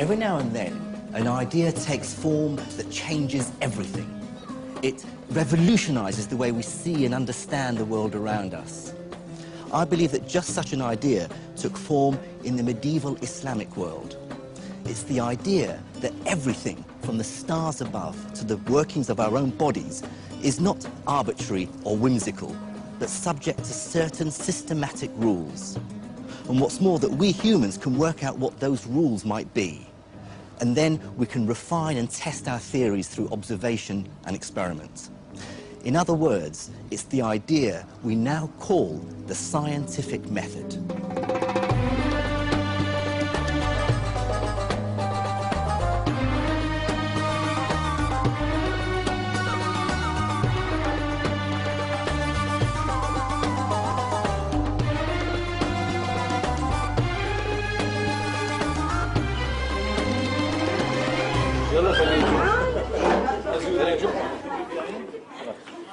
Every now and then, an idea takes form that changes everything. It revolutionizes the way we see and understand the world around us. I believe that just such an idea took form in the medieval Islamic world. It's the idea that everything, from the stars above to the workings of our own bodies, is not arbitrary or whimsical, but subject to certain systematic rules. And what's more, that we humans can work out what those rules might be. And then we can refine and test our theories through observation and experiment. In other words, it's the idea we now call the scientific method.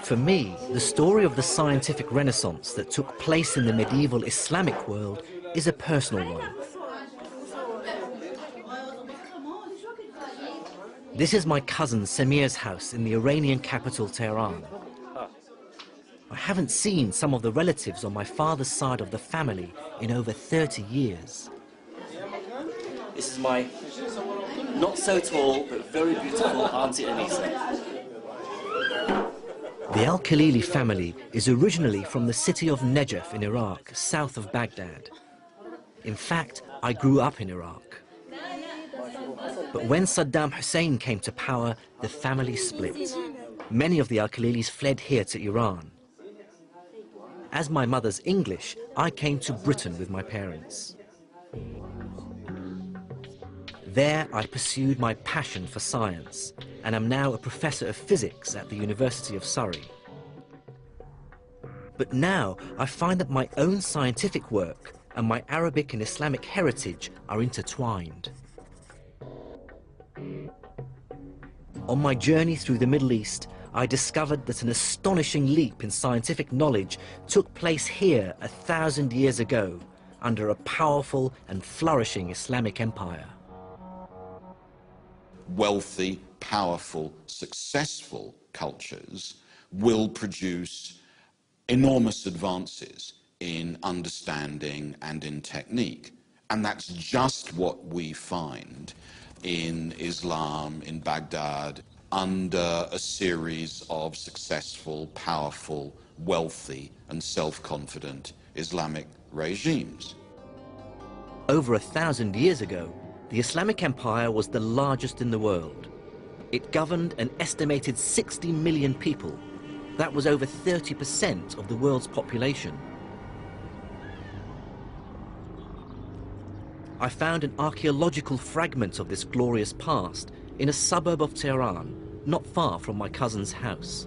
For me, the story of the scientific renaissance that took place in the medieval Islamic world is a personal one. This is my cousin Samir's house in the Iranian capital, Tehran. I haven't seen some of the relatives on my father's side of the family in over 30 years. This is my not so tall but very beautiful Auntie Anisa. The Al-Khalili family is originally from the city of Najaf in Iraq, south of Baghdad. In fact, I grew up in Iraq. But when Saddam Hussein came to power, the family split. Many of the Al-Khalilis fled here to Iran. As my mother's English, I came to Britain with my parents. There, I pursued my passion for science, and am now a professor of physics at the University of Surrey. But now, I find that my own scientific work and my Arabic and Islamic heritage are intertwined. On my journey through the Middle East, I discovered that an astonishing leap in scientific knowledge took place here 1,000 years ago, under a powerful and flourishing Islamic empire. Wealthy, powerful, successful cultures will produce enormous advances in understanding and in technique. And that's just what we find in Islam, in Baghdad, under a series of successful, powerful, wealthy, and self-confident Islamic regimes. Over 1,000 years ago, the Islamic Empire was the largest in the world. It governed an estimated 60 million people. That was over 30% of the world's population. I found an archaeological fragment of this glorious past in a suburb of Tehran, not far from my cousin's house.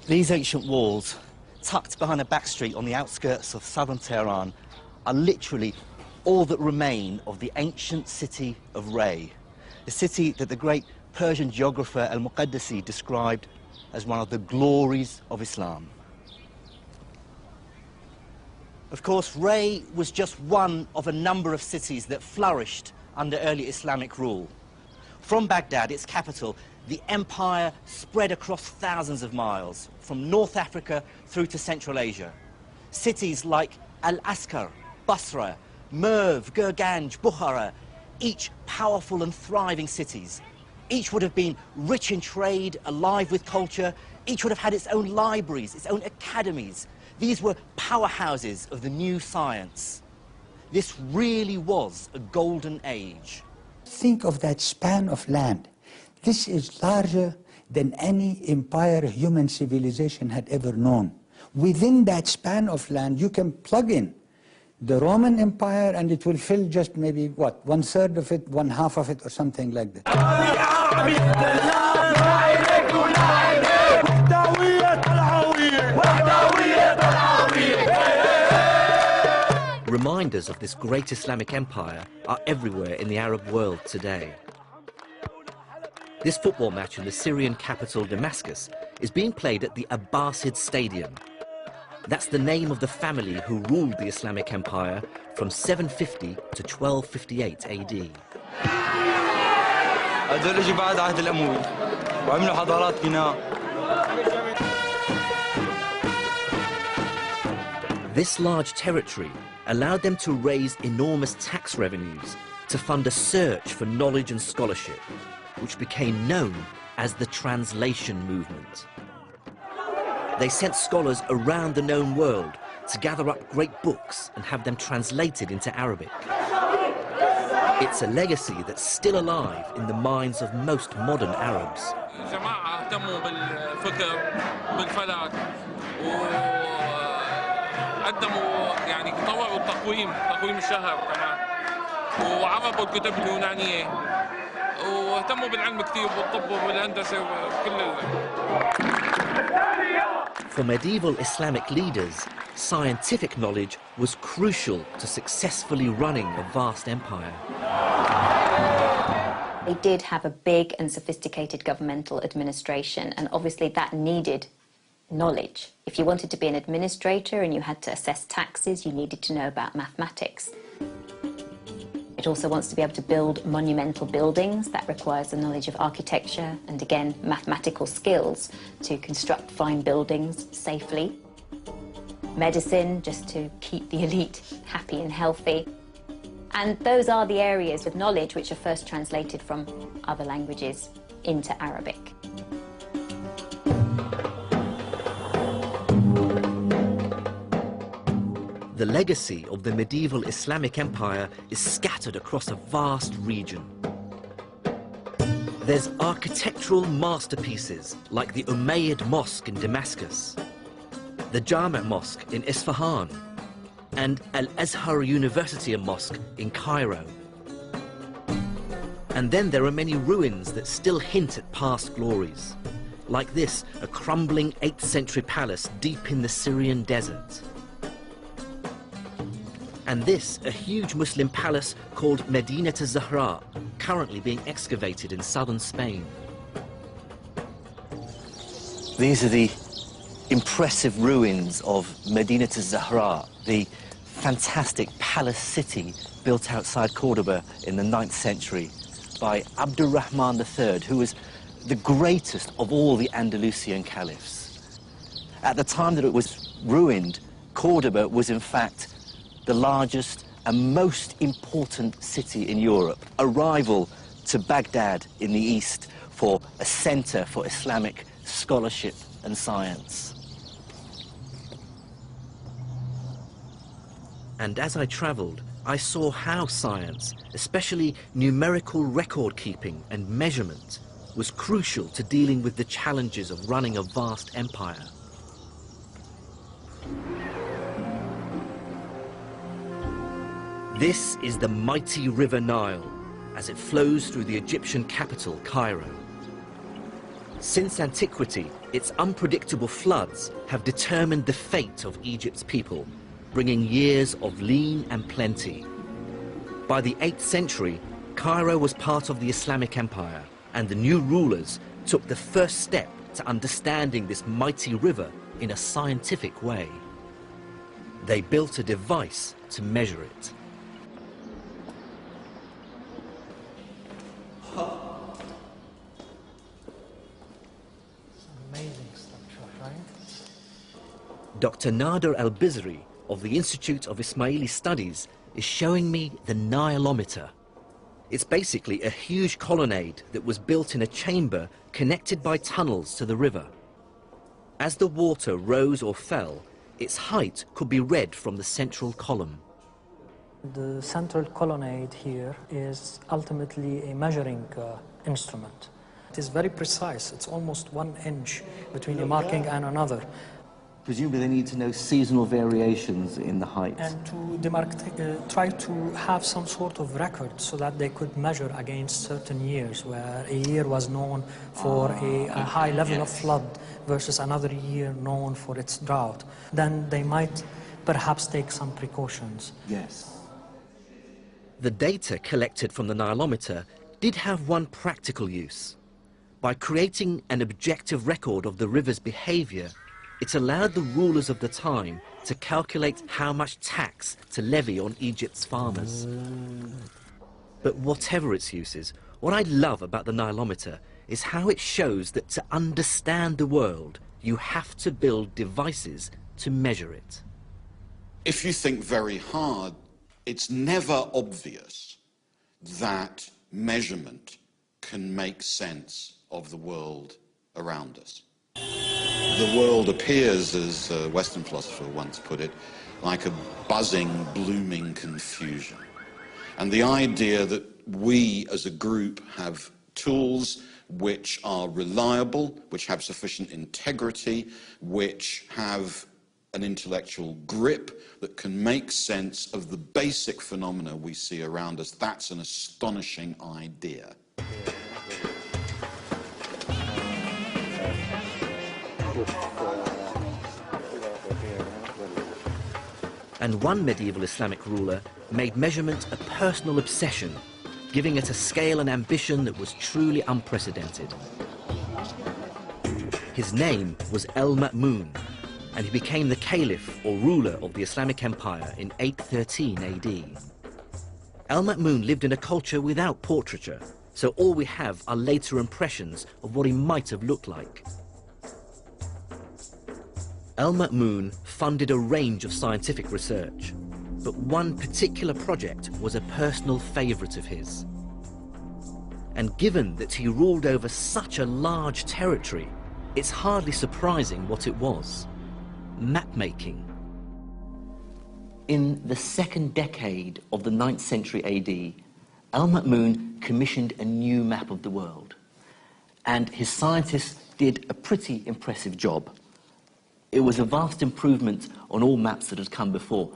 These ancient walls, tucked behind a back street on the outskirts of southern Tehran, are literally all that remain of the ancient city of Ray, a city that the great Persian geographer Al-Muqaddasi described as one of the glories of Islam. Of course, Ray was just one of a number of cities that flourished under early Islamic rule. From Baghdad, its capital, the empire spread across thousands of miles, from North Africa through to Central Asia. Cities like Al-Askar, Basra, Merv, Gurganj, Bukhara, each powerful and thriving cities. Each would have been rich in trade, alive with culture. Each would have had its own libraries, its own academies. These were powerhouses of the new science. This really was a golden age. Think of that span of land. This is larger than any empire human civilization had ever known. Within that span of land, you can plug in the Roman Empire and it will fill just maybe, what, 1/3 of it, 1/2 of it, or something like that. Reminders of this great Islamic empire are everywhere in the Arab world today. This football match in the Syrian capital Damascus is being played at the Abbasid Stadium. That's the name of the family who ruled the Islamic Empire from 750 to 1258 AD. هذول اجوا بعد عهد الأموي وعملوا حضارات بناء. This large territory allowed them to raise enormous tax revenues to fund a search for knowledge and scholarship, which became known as the translation movement. They sent scholars around the known world to gather up great books and have them translated into Arabic. It's a legacy that's still alive in the minds of most modern Arabs. الجماعة اهتموا بالفكر بالفلك وقدموا يعني طوروا تقويم الشهر كمان وعربوا الكتب اليونانية واهتموا بالعلم كثير والطب والهندسة وكل For medieval Islamic leaders, scientific knowledge was crucial to successfully running a vast empire. They did have a big and sophisticated governmental administration, and obviously that needed knowledge. If you wanted to be an administrator and you had to assess taxes, you needed to know about mathematics. It also wants to be able to build monumental buildings. That requires the knowledge of architecture and, again, mathematical skills to construct fine buildings safely. Medicine, just to keep the elite happy and healthy. And those are the areas of knowledge which are first translated from other languages into Arabic. The legacy of the medieval Islamic Empire is scattered across a vast region. There's architectural masterpieces like the Umayyad Mosque in Damascus, the Jami' Mosque in Isfahan, and Al-Azhar University Mosque in Cairo. And then there are many ruins that still hint at past glories, like this, a crumbling 8th century palace deep in the Syrian desert. And this, a huge Muslim palace called Medinat al-Zahra, currently being excavated in southern Spain. These are the impressive ruins of Medinat al-Zahra, the fantastic palace city built outside Cordoba in the 9th century by Abdurrahman III, who was the greatest of all the Andalusian caliphs. At the time that it was ruined, Cordoba was in fact the largest and most important city in Europe, a rival to Baghdad in the east for a center for Islamic scholarship and science. And as I traveled, I saw how science, especially numerical record keeping and measurement, was crucial to dealing with the challenges of running a vast empire. This is the mighty River Nile as it flows through the Egyptian capital, Cairo. Since antiquity, its unpredictable floods have determined the fate of Egypt's people, bringing years of lean and plenty. By the 8th century, Cairo was part of the Islamic Empire, and the new rulers took the first step to understanding this mighty river in a scientific way. They built a device to measure it. Amazing structure, right? Dr. Nader Al-Bizri of the Institute of Ismaili Studies is showing me the Nilometer. It's basically a huge colonnade that was built in a chamber connected by tunnels to the river. As the water rose or fell, its height could be read from the central column. The central colonnade here is ultimately a measuring instrument. It is very precise. It's almost 1 inch between a marking and another. Presumably they need to know seasonal variations in the height. And to try to have some sort of record so that they could measure against certain years, where a year was known for a high level of flood versus another year known for its drought. Then they might perhaps take some precautions. Yes. The data collected from the Nilometer did have one practical use. By creating an objective record of the river's behavior, It allowed the rulers of the time to calculate how much tax to levy on Egypt's farmers. But whatever its uses, what I love about the Nilometer is how it shows that to understand the world, you have to build devices to measure it. If you think very hard, it's never obvious that measurement can make sense of the world around us. The world appears, as a Western philosopher once put it, like a buzzing, blooming confusion. And the idea that we as a group have tools which are reliable, which have sufficient integrity, which have an intellectual grip that can make sense of the basic phenomena we see around us, that's an astonishing idea. And one medieval Islamic ruler made measurement a personal obsession, giving it a scale and ambition that was truly unprecedented. His name was El-Ma'mun, and he became the caliph or ruler of the Islamic Empire in 813 AD. El-Ma'mun lived in a culture without portraiture, so all we have are later impressions of what he might have looked like. El-Ma'mun funded a range of scientific research, but one particular project was a personal favorite of his. And given that he ruled over such a large territory, it's hardly surprising what it was: map-making. In the second decade of the 9th century AD, El-Ma'mun commissioned a new map of the world, and his scientists did a pretty impressive job. It was a vast improvement on all maps that had come before.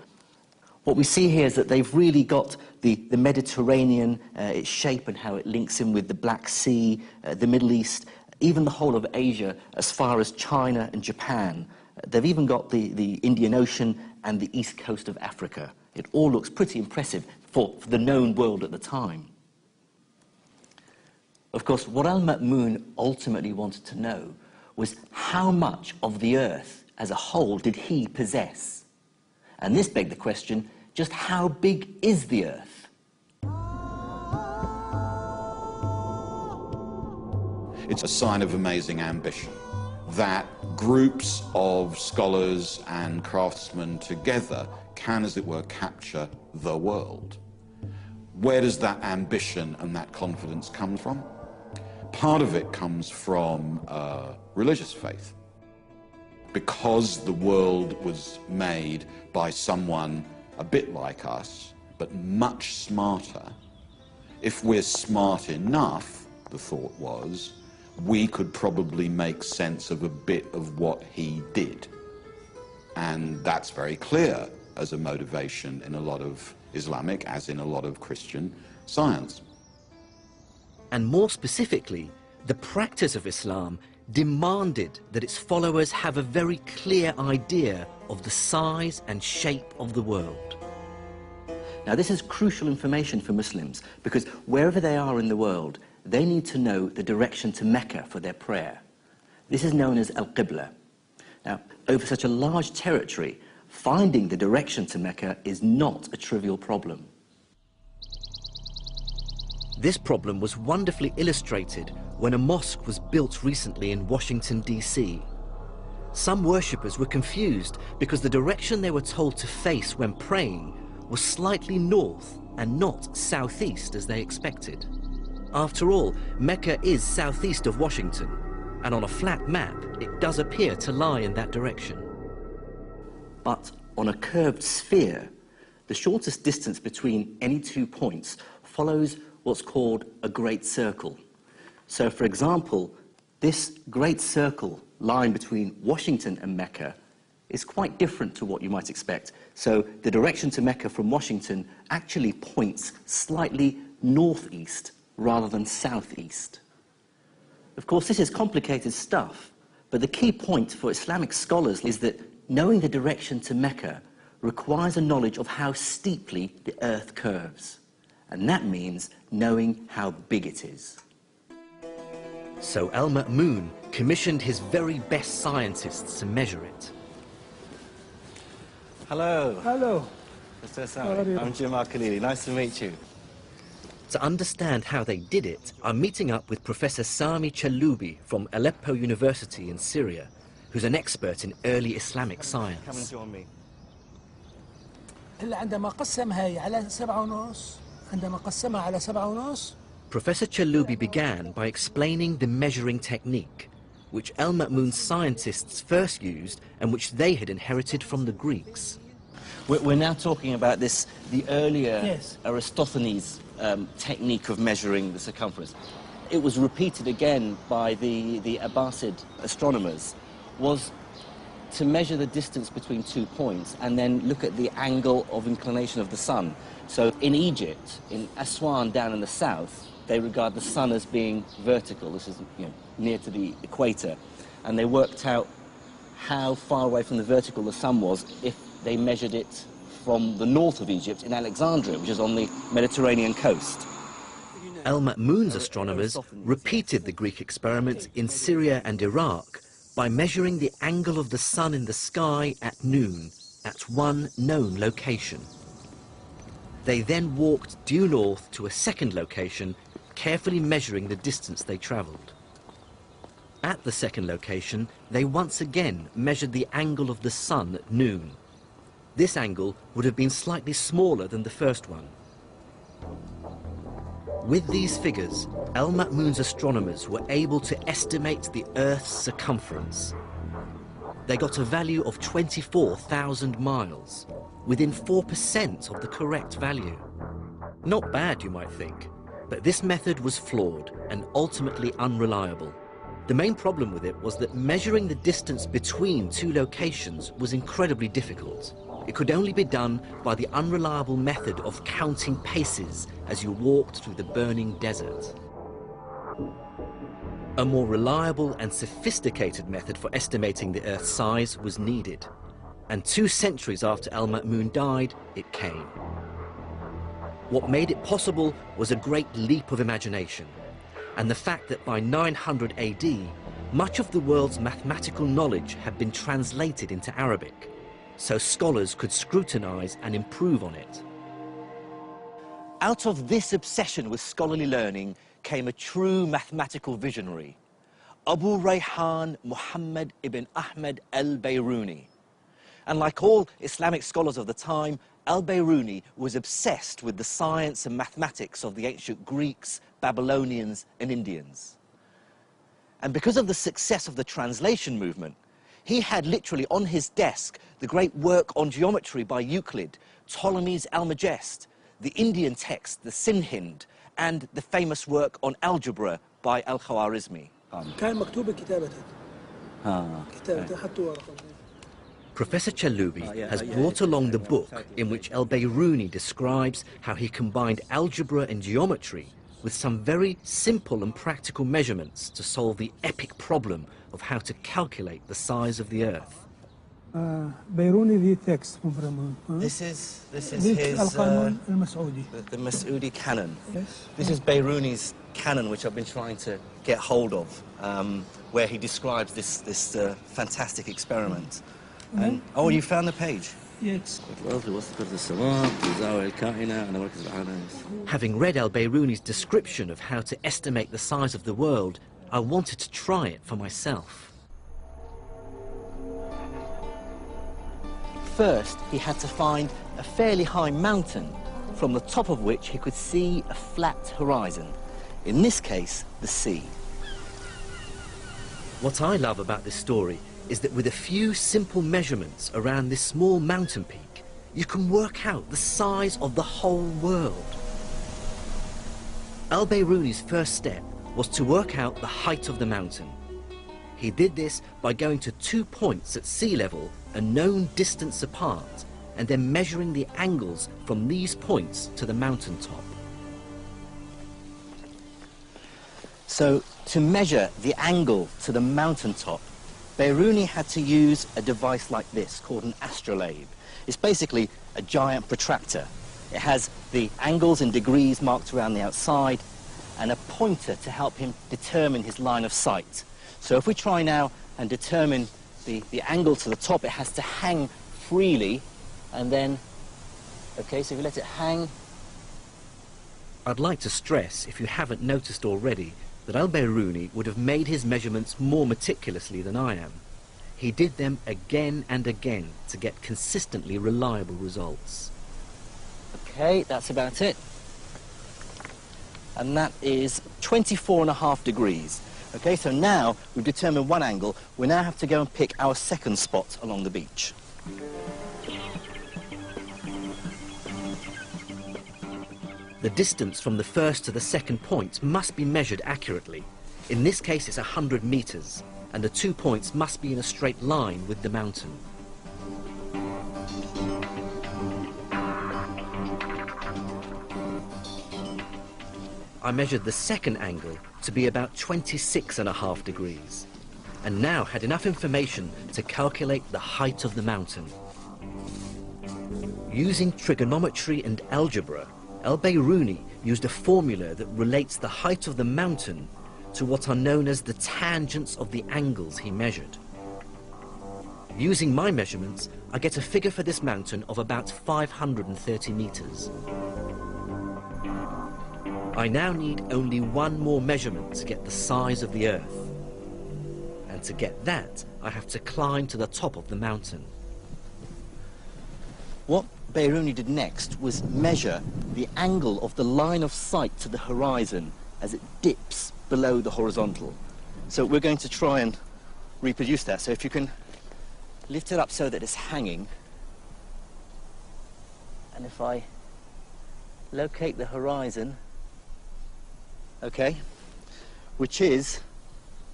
What we see here is that they've really got the Mediterranean, its shape and how it links in with the Black Sea, the Middle East, even the whole of Asia as far as China and Japan. They've even got the Indian Ocean and the east coast of Africa. It all looks pretty impressive for the known world at the time. Of course, what El-Ma'mun ultimately wanted to know was how much of the Earth as a whole did he possess? And this begged the question, just how big is the Earth? It's a sign of amazing ambition that groups of scholars and craftsmen together can, as it were, capture the world. Where does that ambition and that confidence come from? Part of it comes from religious faith. Because the world was made by someone a bit like us, but much smarter, if we're smart enough, the thought was, we could probably make sense of a bit of what he did. And that's very clear as a motivation in a lot of Islamic, as in a lot of Christian science. And more specifically, the practice of Islam demanded that its followers have a very clear idea of the size and shape of the world. Now, this is crucial information for Muslims because wherever they are in the world, they need to know the direction to Mecca for their prayer. This is known as Al-Qibla. Now, over such a large territory, finding the direction to Mecca is not a trivial problem. This problem was wonderfully illustrated when a mosque was built recently in Washington, D.C. Some worshippers were confused because the direction they were told to face when praying was slightly north and not southeast as they expected. After all, Mecca is southeast of Washington, and on a flat map, it does appear to lie in that direction. But on a curved sphere, the shortest distance between any 2 points follows what's called a great circle. So, for example, this great circle lying between Washington and Mecca is quite different to what you might expect. So the direction to Mecca from Washington actually points slightly northeast rather than southeast. Of course, this is complicated stuff, but the key point for Islamic scholars is that knowing the direction to Mecca requires a knowledge of how steeply the earth curves. And that means knowing how big it is. So Al-Ma'mun commissioned his very best scientists to measure it. Hello. Hello. Mr. Sami. I'm Jamal Khalili. Nice to meet you. To understand how they did it, I'm meeting up with Professor Sami Chaloubi from Aleppo University in Syria, who's an expert in early Islamic Come and science. join me. عندما قسمها على 7.5 عندما قسمها على 7.5 Professor Chaloubi began by explaining the measuring technique, which Al-Ma'mun's scientists first used and which they had inherited from the Greeks. We're now talking about this, the earlier Yes. Aristophanes technique of measuring the circumference. It was repeated again by the Abbasid astronomers, was to measure the distance between 2 points and then look at the angle of inclination of the sun. So in Egypt, in Aswan down in the south, they regard the sun as being vertical. This is near to the equator. And they worked out how far away from the vertical the sun was if they measured it from the north of Egypt in Alexandria, which is on the Mediterranean coast. Al-Ma'mun's astronomers repeated the Greek experiment in Syria and Iraq by measuring the angle of the sun in the sky at noon at one known location. They then walked due north to a second location, carefully measuring the distance they travelled. At the second location, they once again measured the angle of the sun at noon. This angle would have been slightly smaller than the first one. With these figures, Al-Ma'mun's astronomers were able to estimate the Earth's circumference. They got a value of 24,000 miles, within 4% of the correct value. Not bad, you might think, but this method was flawed and ultimately unreliable. The main problem with it was that measuring the distance between two locations was incredibly difficult. It could only be done by the unreliable method of counting paces as you walked through the burning desert. A more reliable and sophisticated method for estimating the Earth's size was needed. And 2 centuries after Al-Ma'mun died, it came. What made it possible was a great leap of imagination, and the fact that by 900 AD, much of the world's mathematical knowledge had been translated into Arabic, so scholars could scrutinize and improve on it. Out of this obsession with scholarly learning came a true mathematical visionary, Abu Rayhan Muhammad ibn Ahmed al-Bayruni. And like all Islamic scholars of the time, al-Bayruni was obsessed with the science and mathematics of the ancient Greeks, Babylonians, and Indians. And because of the success of the translation movement, he had literally on his desk the great work on geometry by Euclid, Ptolemy's Almagest, the Indian text, the Sinhind, and the famous work on algebra by Al-Khwarizmi. كان مكتوب كتابة حطوا ورقة. Professor Chaloubi has brought along the book in which al-Bayruni describes how he combined algebra and geometry with some very simple and practical measurements to solve the epic problem of how to calculate the size of the Earth. بيروني ذي text from This is his القانون المسعودي. the Mas'udi canon. Yes. This is Bayruni's canon, which I've been trying to get hold of, where he describes this fantastic experiment. And, oh, you found the page? Yes. Having read al-Bayruni's description of how to estimate the size of the world, I wanted to try it for myself. First, he had to find a fairly high mountain from the top of which he could see a flat horizon. In this case, the sea. What I love about this story is that with a few simple measurements around this small mountain peak, you can work out the size of the whole world. Al-Bayruni's first step was to work out the height of the mountain. He did this by going to 2 points at sea level, a known distance apart, and then measuring the angles from these points to the mountaintop. So, to measure the angle to the mountaintop, Bayruni had to use a device like this, called an astrolabe. It's basically a giant protractor. It has the angles in degrees marked around the outside, and a pointer to help him determine his line of sight. So if we try now and determine the angle to the top, it has to hang freely, and then, okay, so if we let it hang. I'd like to stress, if you haven't noticed already, that Al-Biruni would have made his measurements more meticulously than I am. He did them again and again to get consistently reliable results. Okay, that's about it. And that is 24.5 degrees. Okay, so now we've determined one angle. We now have to go and pick our second spot along the beach. The distance from the first to the second point must be measured accurately. In this case, it's 100 meters, and the 2 points must be in a straight line with the mountain. I measured the second angle to be about 26.5 degrees, and now had enough information to calculate the height of the mountain. Using trigonometry and algebra, Al-Biruni used a formula that relates the height of the mountain to what are known as the tangents of the angles he measured. Using my measurements, I get a figure for this mountain of about 530 meters. I now need only one more measurement to get the size of the Earth. And to get that, I have to climb to the top of the mountain. What Biruni did next was measure the angle of the line of sight to the horizon as it dips below the horizontal. So we're going to try and reproduce that. So if you can lift it up so that it's hanging, and if I locate the horizon, okay, which is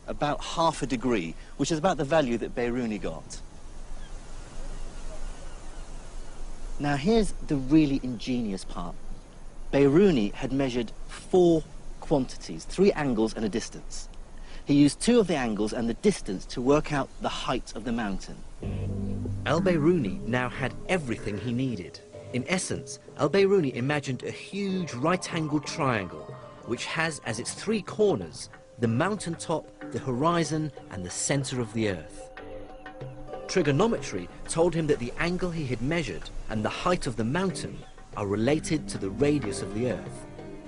about 0.5 degree, which is about the value that Biruni got. Now here's the really ingenious part. Biruni had measured 4 quantities, 3 angles and a distance. He used 2 of the angles and the distance to work out the height of the mountain. Al-Biruni now had everything he needed. In essence, Al-Biruni imagined a huge right-angled triangle which has as its 3 corners the mountaintop, the horizon and the center of the Earth. Trigonometry told him that the angle he had measured and the height of the mountain are related to the radius of the Earth,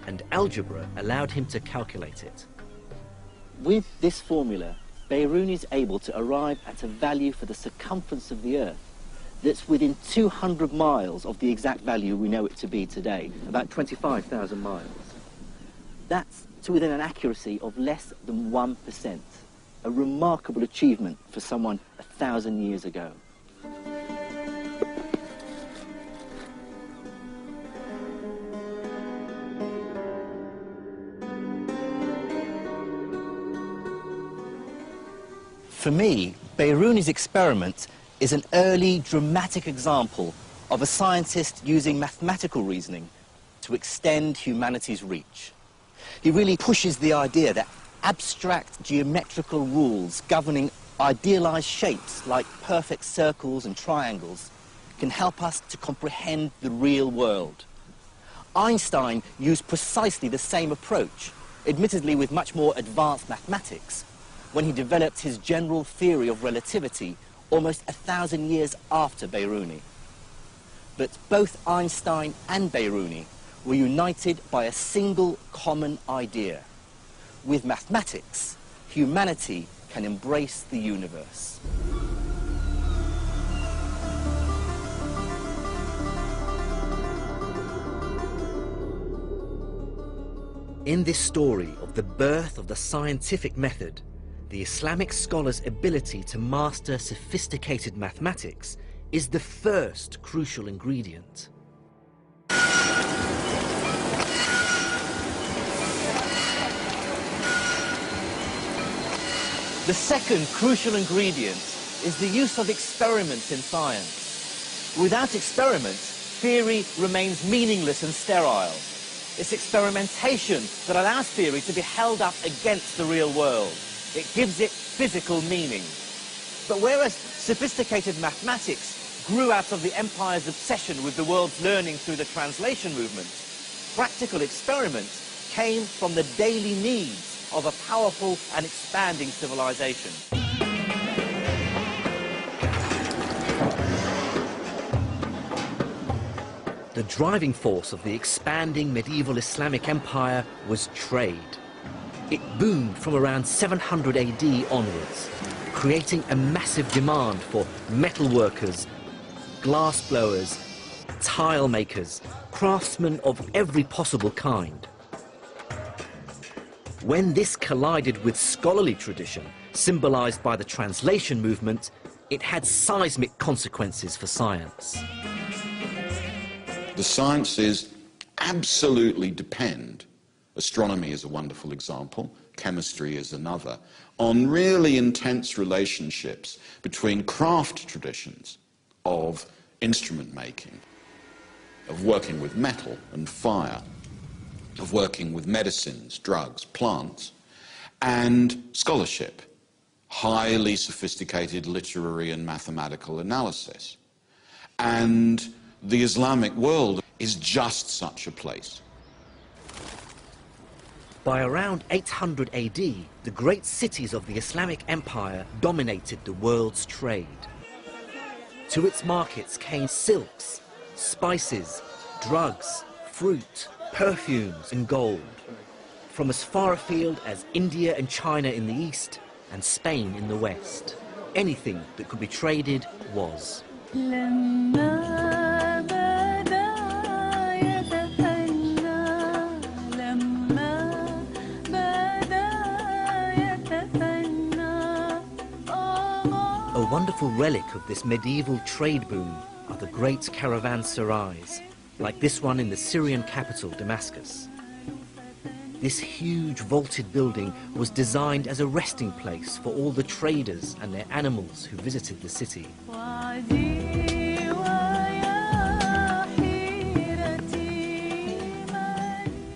and algebra allowed him to calculate it. With this formula, Biruni is able to arrive at a value for the circumference of the Earth that's within 200 miles of the exact value we know it to be today, about 25,000 miles. That's to within an accuracy of less than 1%, a remarkable achievement for someone 1,000 years ago. For me, Biruni's experiment is an early dramatic example of a scientist using mathematical reasoning to extend humanity's reach. He really pushes the idea that abstract geometrical rules governing idealized shapes like perfect circles and triangles can help us to comprehend the real world. Einstein used precisely the same approach, admittedly with much more advanced mathematics, when he developed his general theory of relativity almost 1,000 years after Biruni. But both Einstein and Biruni were united by a single common idea. With mathematics, humanity can embrace the universe. In this story of the birth of the scientific method, the Islamic scholar's ability to master sophisticated mathematics is the first crucial ingredient. The second crucial ingredient is the use of experiments in science. Without experiments, theory remains meaningless and sterile. It's experimentation that allows theory to be held up against the real world. It gives it physical meaning. But whereas sophisticated mathematics grew out of the empire's obsession with the world's learning through the translation movement, practical experiments came from the daily needs of a powerful and expanding civilization. The driving force of the expanding medieval Islamic empire was trade. It boomed from around 700 AD onwards, creating a massive demand for metal workers, glass blowers, tile makers, craftsmen of every possible kind. When this collided with scholarly tradition, symbolized by the translation movement, it had seismic consequences for science. The sciences absolutely depend, astronomy is a wonderful example, chemistry is another, on really intense relationships between craft traditions of instrument making, of working with metal and fire, of working with medicines, drugs, plants, and scholarship, highly sophisticated literary and mathematical analysis. And the Islamic world is just such a place. By around 800 AD, the great cities of the Islamic Empire dominated the world's trade. To its markets came silks, spices, drugs, fruit, perfumes and gold, from as far afield as India and China in the east and Spain in the west. Anything that could be traded was. A wonderful relic of this medieval trade boom are the great caravanserais, like this one in the Syrian capital, Damascus. This huge vaulted building was designed as a resting place for all the traders and their animals who visited the city.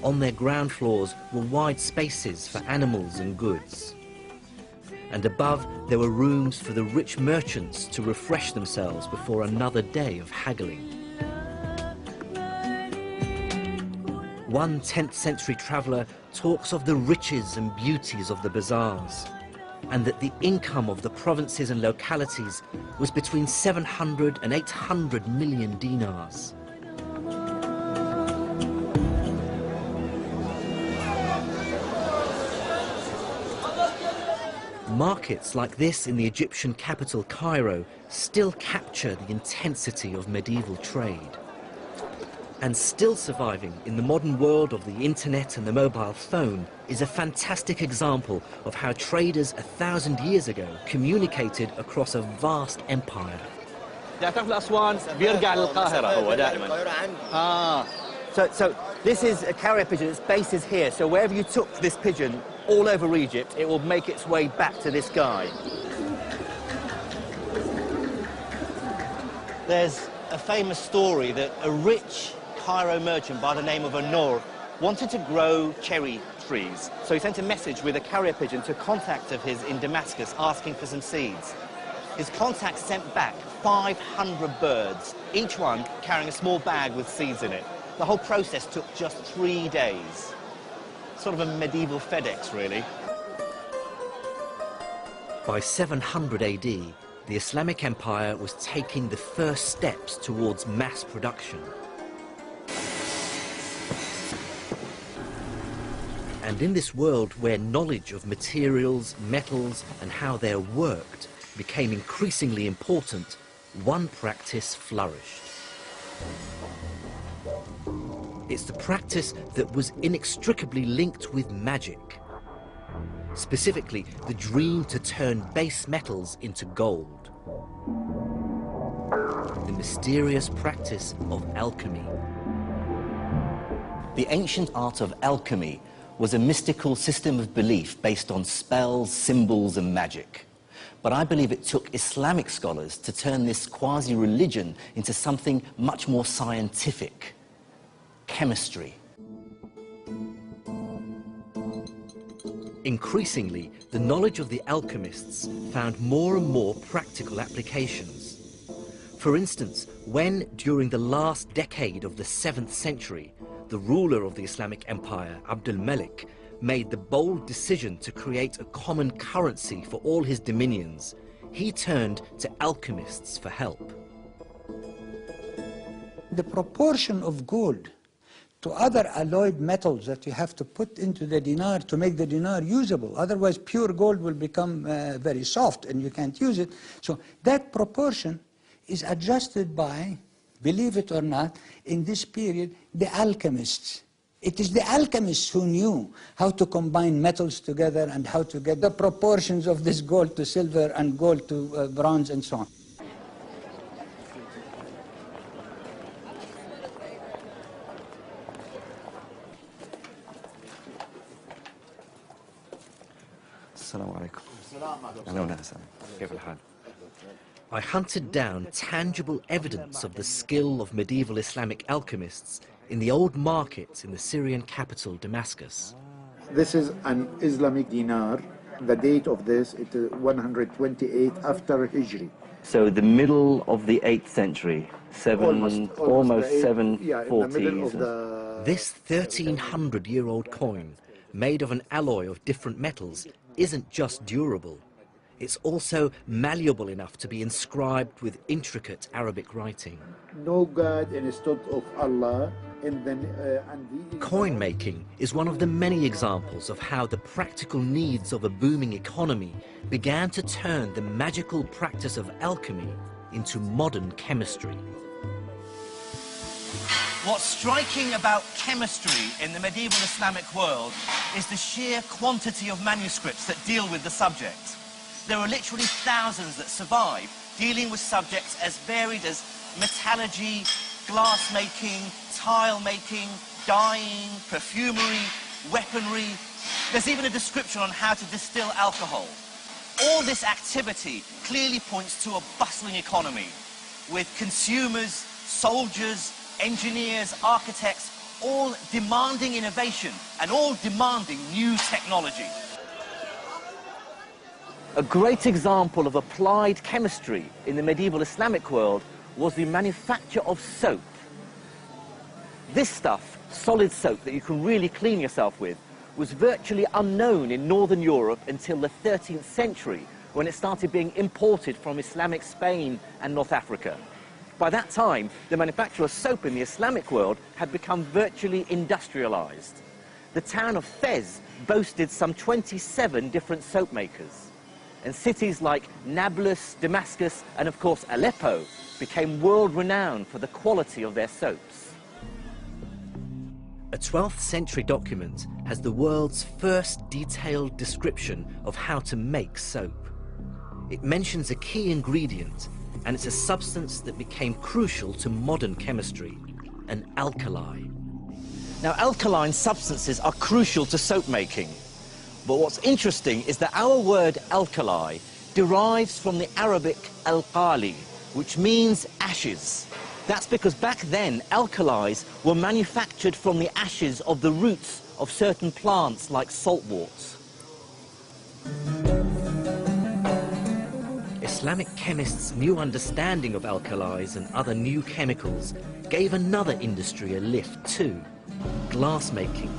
On their ground floors were wide spaces for animals and goods. And above there were rooms for the rich merchants to refresh themselves before another day of haggling. One 10th century traveller talks of the riches and beauties of the bazaars, and that the income of the provinces and localities was between 700 and 800 million dinars. Markets like this in the Egyptian capital Cairo still capture the intensity of medieval trade. And still surviving in the modern world of the internet and the mobile phone is a fantastic example of how traders 1,000 years ago communicated across a vast empire. So this is a carrier pigeon, its base is here, so wherever you took this pigeon all over Egypt, it will make its way back to this guy. There's a famous story that a rich Cairo merchant by the name of Anur wanted to grow cherry trees. So he sent a message with a carrier pigeon to a contact of his in Damascus asking for some seeds. His contact sent back 500 birds, each one carrying a small bag with seeds in it. The whole process took just 3 days. Sort of a medieval FedEx, really. By 700 AD, the Islamic Empire was taking the first steps towards mass production. And in this world where knowledge of materials, metals, and how they're worked became increasingly important, one practice flourished. It's the practice that was inextricably linked with magic. Specifically, the dream to turn base metals into gold. The mysterious practice of alchemy. The ancient art of alchemy was a mystical system of belief based on spells, symbols, and magic. But I believe it took Islamic scholars to turn this quasi-religion into something much more scientific. Chemistry. Increasingly, the knowledge of the alchemists found more and more practical applications. For instance, when, during the last decade of the 7th century, the ruler of the Islamic Empire, Abdul Malik, made the bold decision to create a common currency for all his dominions, he turned to alchemists for help. The proportion of gold to other alloyed metals that you have to put into the dinar to make the dinar usable. Otherwise, pure gold will become very soft and you can't use it. So that proportion is adjusted by, believe it or not, in this period, the alchemists. It is the alchemists who knew how to combine metals together and how to get the proportions of this gold to silver and gold to bronze and so on. I hunted down tangible evidence of the skill of medieval Islamic alchemists in the old markets in the Syrian capital, Damascus. This is an Islamic dinar. The date of this is 128 after Hijri. So the middle of the 8th century, almost 740s. Yeah, in the middle of the... This 1,300-year-old coin, made of an alloy of different metals, isn't just durable. It's also malleable enough to be inscribed with intricate Arabic writing. No God instead of Allah. Coin making is one of the many examples of how the practical needs of a booming economy began to turn the magical practice of alchemy into modern chemistry. What's striking about chemistry in the medieval Islamic world is the sheer quantity of manuscripts that deal with the subject. There are literally thousands that survive, dealing with subjects as varied as metallurgy, glass making, tile making, dyeing, perfumery, weaponry. There's even a description on how to distill alcohol. All this activity clearly points to a bustling economy, with consumers, soldiers, engineers, architects, all demanding innovation and all demanding new technology. A great example of applied chemistry in the medieval Islamic world was the manufacture of soap. This stuff, solid soap that you can really clean yourself with, was virtually unknown in Northern Europe until the 13th century, when it started being imported from Islamic Spain and North Africa. By that time, the manufacture of soap in the Islamic world had become virtually industrialized. The town of Fez boasted some 27 different soap makers. And cities like Nablus, Damascus, and of course Aleppo became world-renowned for the quality of their soaps. A 12th century document has the world's first detailed description of how to make soap. It mentions a key ingredient, and it's a substance that became crucial to modern chemistry, an alkali. Now, alkaline substances are crucial to soap making. But what's interesting is that our word alkali derives from the Arabic al-qali, which means ashes. That's because back then, alkalis were manufactured from the ashes of the roots of certain plants like saltwort. Islamic chemists' new understanding of alkalis and other new chemicals gave another industry a lift too, glass making.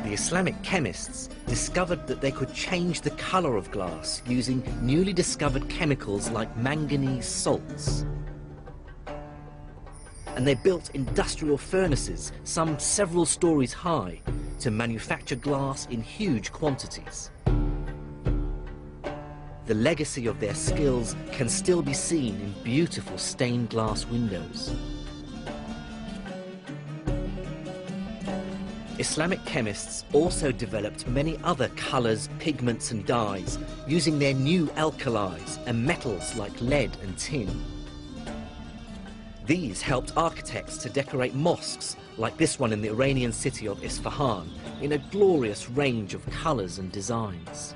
The Islamic chemists discovered that they could change the color of glass using newly discovered chemicals like manganese salts. And they built industrial furnaces, some several stories high, to manufacture glass in huge quantities. The legacy of their skills can still be seen in beautiful stained glass windows. Islamic chemists also developed many other colors, pigments and dyes, using their new alkalis and metals like lead and tin. These helped architects to decorate mosques, like this one in the Iranian city of Isfahan, in a glorious range of colors and designs.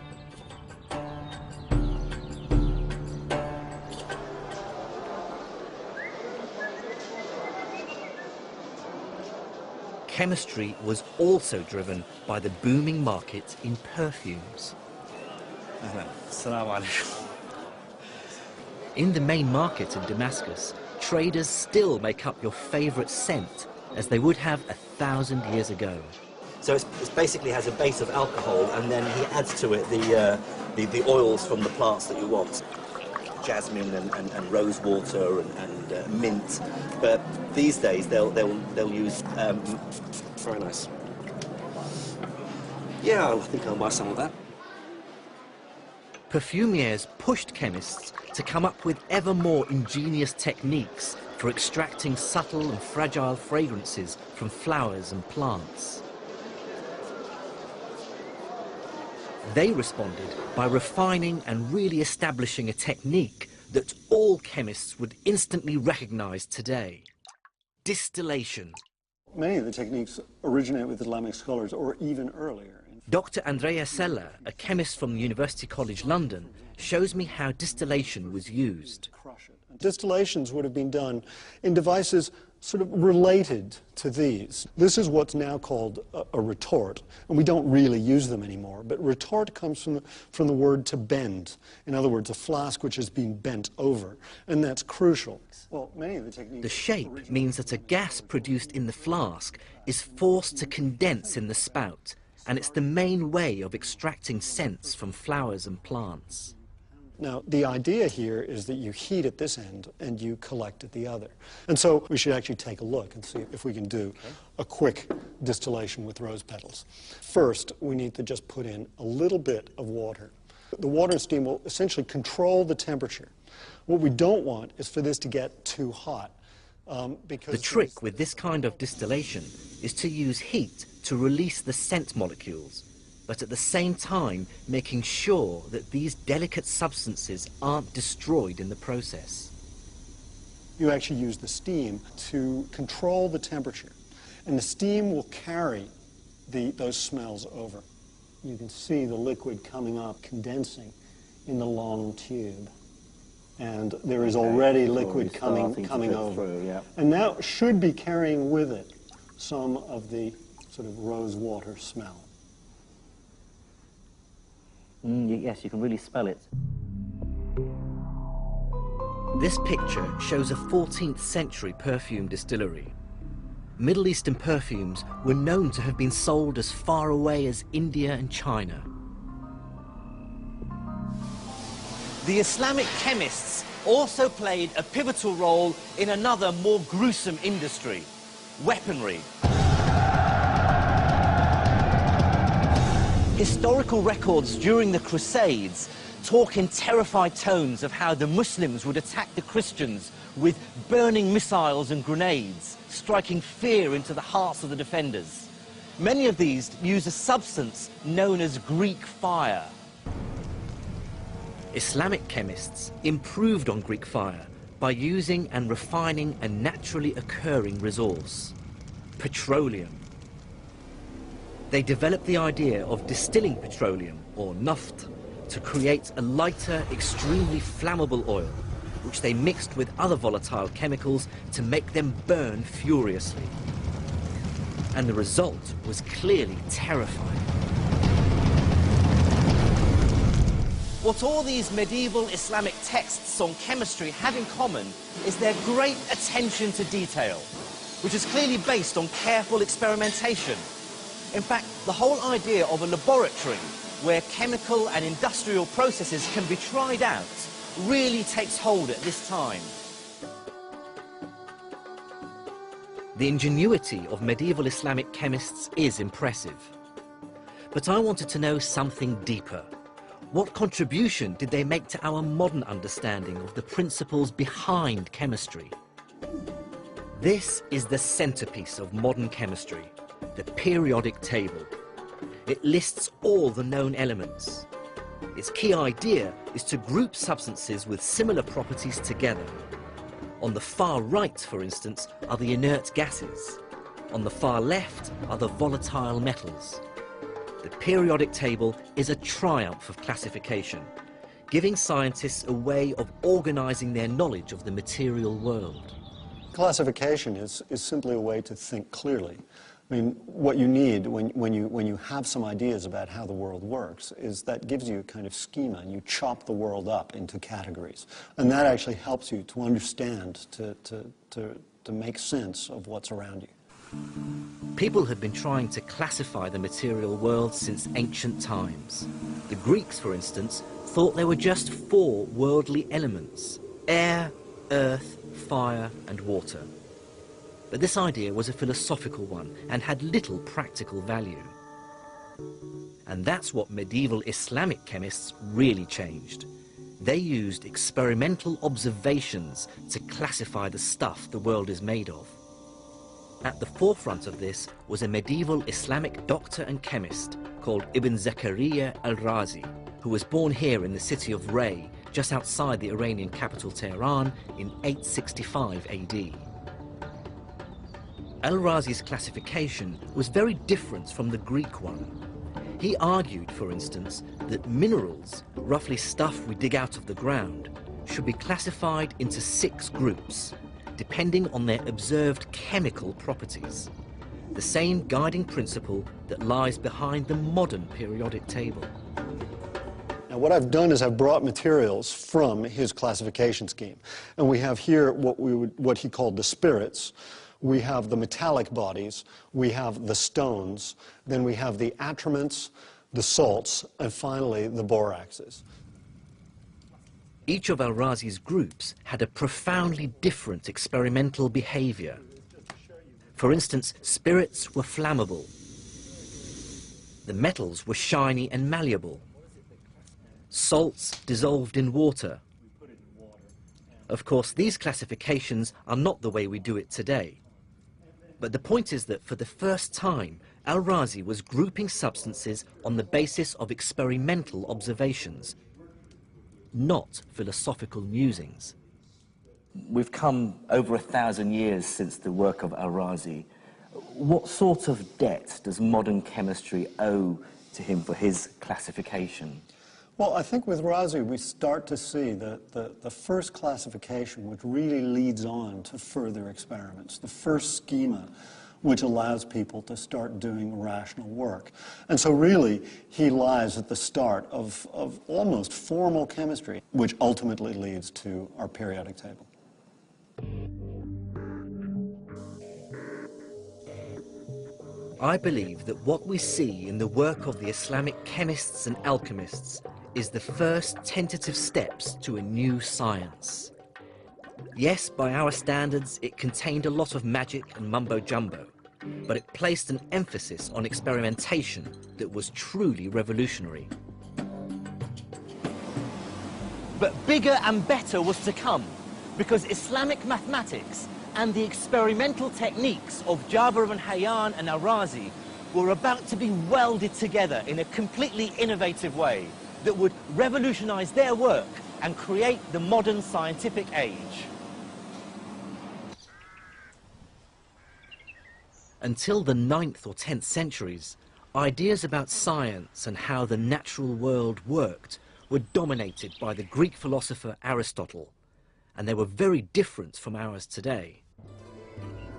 Chemistry was also driven by the booming market in perfumes. In the main market in Damascus, traders still make up your favorite scent as they would have 1,000 years ago. So it basically has a base of alcohol, and then he adds to it the oils from the plants that you want. Jasmine and rose water and mint. But these days they'll use very nice. Yeah, I think I'll buy some of that. Perfumiers pushed chemists to come up with ever more ingenious techniques for extracting subtle and fragile fragrances from flowers and plants. They responded by refining and really establishing a technique that all chemists would instantly recognize today: distillation. Many of the techniques originate with Islamic scholars or even earlier. Dr. Andrea Sella, a chemist from University College London, shows me how distillation was used. Distillations would have been done in devices sort of related to these. This is what's now called a retort, and we don't really use them anymore, but retort comes from the word to bend. In other words, a flask which has been bent over, and that's crucial. Well, many of the techniques... The shape means that a gas produced in the flask is forced to condense in the spout, and it's the main way of extracting scents from flowers and plants. Now, the idea here is that you heat at this end and you collect at the other. And so we should actually take a look and see if we can do a quick distillation with rose petals. First, we need to just put in a little bit of water. The water and steam will essentially control the temperature. What we don't want is for this to get too hot. The trick with this kind of distillation is to use heat to release the scent molecules, but at the same time making sure that these delicate substances aren't destroyed in the process. You actually use the steam to control the temperature, and the steam will carry those smells over. You can see the liquid coming up, condensing in the long tube. And there is already liquid coming over. Through, yeah. And that should be carrying with it some of the sort of rose water smell. Yes, you can really smell it. This picture shows a 14th century perfume distillery. Middle Eastern perfumes were known to have been sold as far away as India and China. The Islamic chemists also played a pivotal role in another more gruesome industry: weaponry. Historical records during the Crusades talk in terrified tones of how the Muslims would attack the Christians with burning missiles and grenades, striking fear into the hearts of the defenders. Many of these use a substance known as Greek fire. Islamic chemists improved on Greek fire by using and refining a naturally occurring resource: petroleum. They developed the idea of distilling petroleum, or naft, to create a lighter, extremely flammable oil, which they mixed with other volatile chemicals to make them burn furiously. And the result was clearly terrifying. What all these medieval Islamic texts on chemistry have in common is their great attention to detail, which is clearly based on careful experimentation. In fact, the whole idea of a laboratory where chemical and industrial processes can be tried out really takes hold at this time. The ingenuity of medieval Islamic chemists is impressive. But I wanted to know something deeper. What contribution did they make to our modern understanding of the principles behind chemistry? This is the centerpiece of modern chemistry, the periodic table. It lists all the known elements. Its key idea is to group substances with similar properties together. On the far right, for instance, are the inert gases. On the far left are the volatile metals. The periodic table is a triumph of classification, giving scientists a way of organizing their knowledge of the material world. Classification is simply a way to think clearly. I mean, what you need when you have some ideas about how the world works is that gives you a kind of schema, and you chop the world up into categories. And that actually helps you to understand, to make sense of what's around you. People have been trying to classify the material world since ancient times. The Greeks, for instance, thought there were just 4 worldly elements: air, earth, fire, and water. But this idea was a philosophical one and had little practical value. And that's what medieval Islamic chemists really changed. They used experimental observations to classify the stuff the world is made of. At the forefront of this was a medieval Islamic doctor and chemist called Ibn Zakaria al-Razi, who was born here in the city of Ray, just outside the Iranian capital Tehran, in 865 AD. Al-Razi's classification was very different from the Greek one. He argued, for instance, that minerals, roughly stuff we dig out of the ground, should be classified into 6 groups, depending on their observed chemical properties. The same guiding principle that lies behind the modern periodic table. Now, what I've done is I've brought materials from his classification scheme. And we have here what he called the spirits. We have the metallic bodies, we have the stones, then we have the attriments, the salts, and finally the boraxes. Each of Al-Razi's groups had a profoundly different experimental behavior. For instance, spirits were flammable. The metals were shiny and malleable. Salts dissolved in water. Of course, these classifications are not the way we do it today. But the point is that for the first time, Al-Razi was grouping substances on the basis of experimental observations, not philosophical musings. We've come over 1,000 years since the work of Al-Razi. What sort of debt does modern chemistry owe to him for his classification? Well, I think with Razi we start to see the first classification which really leads on to further experiments, the first schema which allows people to start doing rational work. And so really he lies at the start of almost formal chemistry, which ultimately leads to our periodic table. I believe that what we see in the work of the Islamic chemists and alchemists is the first tentative steps to a new science. Yes, by our standards, it contained a lot of magic and mumbo-jumbo, but it placed an emphasis on experimentation that was truly revolutionary. But bigger and better was to come, because Islamic mathematics and the experimental techniques of Jabir ibn Hayyan and Al-Razi were about to be welded together in a completely innovative way that would revolutionize their work and create the modern scientific age. Until the 9th or 10th centuries, ideas about science and how the natural world worked were dominated by the Greek philosopher Aristotle, and they were very different from ours today.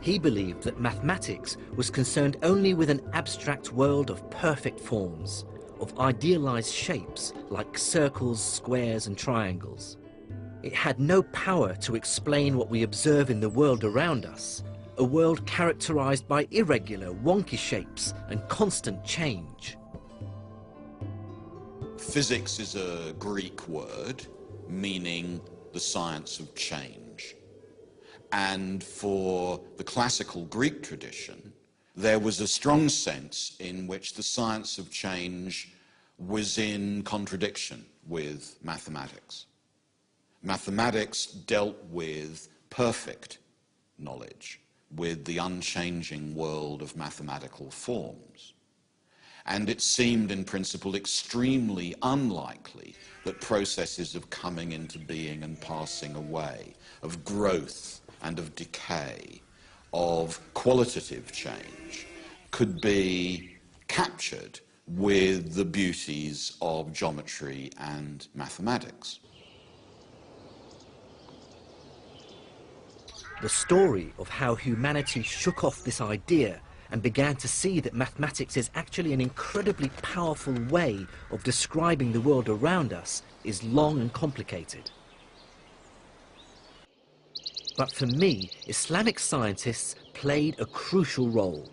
He believed that mathematics was concerned only with an abstract world of perfect forms, of idealized shapes like circles, squares, and triangles. It had no power to explain what we observe in the world around us, a world characterized by irregular, wonky shapes and constant change. Physics is a Greek word meaning the science of change. And for the classical Greek tradition, there was a strong sense in which the science of change was in contradiction with mathematics. Mathematics dealt with perfect knowledge, with the unchanging world of mathematical forms. And it seemed in principle extremely unlikely that processes of coming into being and passing away, of growth and of decay, of qualitative change, could be captured with the beauties of geometry and mathematics. The story of how humanity shook off this idea and began to see that mathematics is actually an incredibly powerful way of describing the world around us, is long and complicated. But for me, Islamic scientists played a crucial role,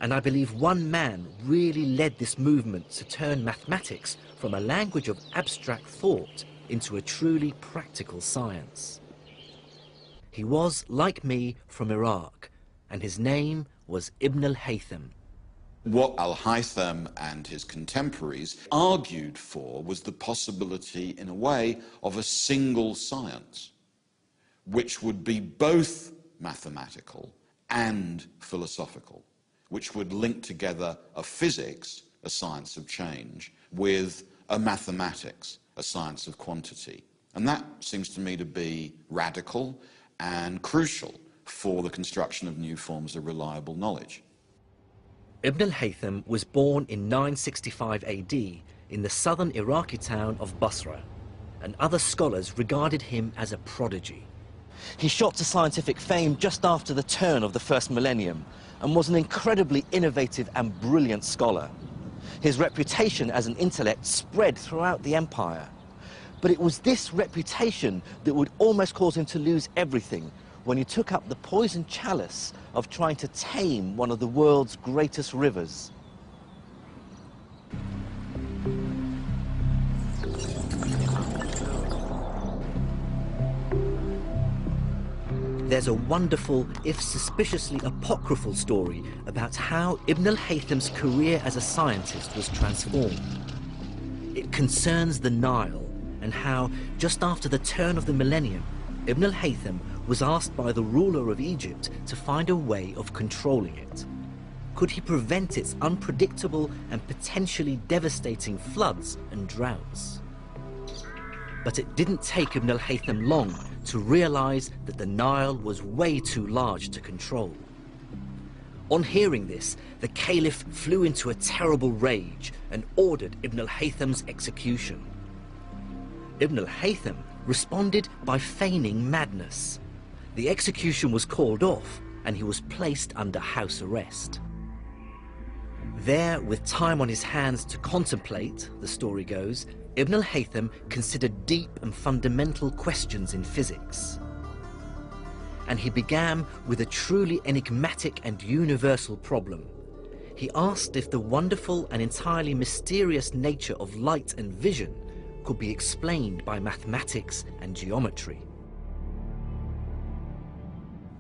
and I believe one man really led this movement to turn mathematics from a language of abstract thought into a truly practical science. He was, like me, from Iraq, and his name was Ibn al-Haytham. What al-Haytham and his contemporaries argued for was the possibility, in a way, of a single science, which would be both mathematical and philosophical, which would link together a physics, a science of change, with a mathematics, a science of quantity. And that seems to me to be radical and crucial for the construction of new forms of reliable knowledge. Ibn al-Haytham was born in 965 AD in the southern Iraqi town of Basra, and other scholars regarded him as a prodigy. He shot to scientific fame just after the turn of the first millennium and was an incredibly innovative and brilliant scholar. His reputation as an intellect spread throughout the empire. But it was this reputation that would almost cause him to lose everything when he took up the poisoned chalice of trying to tame one of the world's greatest rivers. There's a wonderful, if suspiciously apocryphal story about how Ibn al-Haytham's career as a scientist was transformed. It concerns the Nile and how, just after the turn of the millennium, Ibn al-Haytham was asked by the ruler of Egypt to find a way of controlling it. Could he prevent its unpredictable and potentially devastating floods and droughts? But it didn't take Ibn al-Haytham long to realize that the Nile was way too large to control. On hearing this, the Caliph flew into a terrible rage and ordered Ibn al-Haytham's execution. Ibn al-Haytham responded by feigning madness. The execution was called off and he was placed under house arrest. There, with time on his hands to contemplate, the story goes, Ibn al-Haytham considered deep and fundamental questions in physics. And he began with a truly enigmatic and universal problem. He asked if the wonderful and entirely mysterious nature of light and vision could be explained by mathematics and geometry.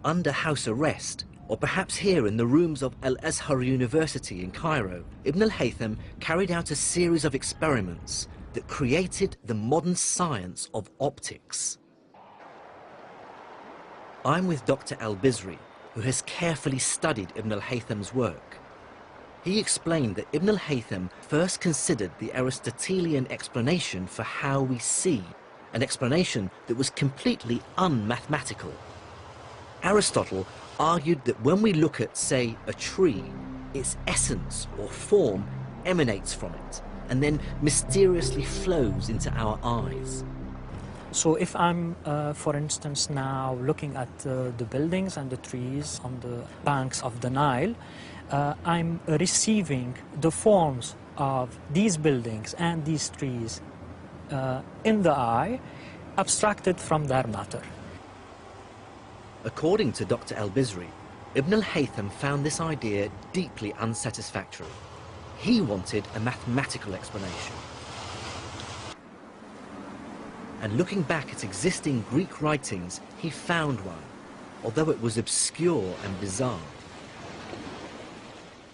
Under house arrest, or perhaps here in the rooms of Al-Azhar University in Cairo, Ibn al-Haytham carried out a series of experiments that created the modern science of optics. I'm with Dr. Al-Bizri, who has carefully studied Ibn al-Haytham's work. He explained that Ibn al-Haytham first considered the Aristotelian explanation for how we see, an explanation that was completely unmathematical. Aristotle argued that when we look at, say, a tree, its essence or form emanates from it and then mysteriously flows into our eyes. So if I'm, for instance, now looking at the buildings and the trees on the banks of the Nile, I'm receiving the forms of these buildings and these trees in the eye, abstracted from their matter. According to Dr. Al-Bizri, Ibn al-Haytham found this idea deeply unsatisfactory. He wanted a mathematical explanation. And looking back at existing Greek writings, he found one, although it was obscure and bizarre.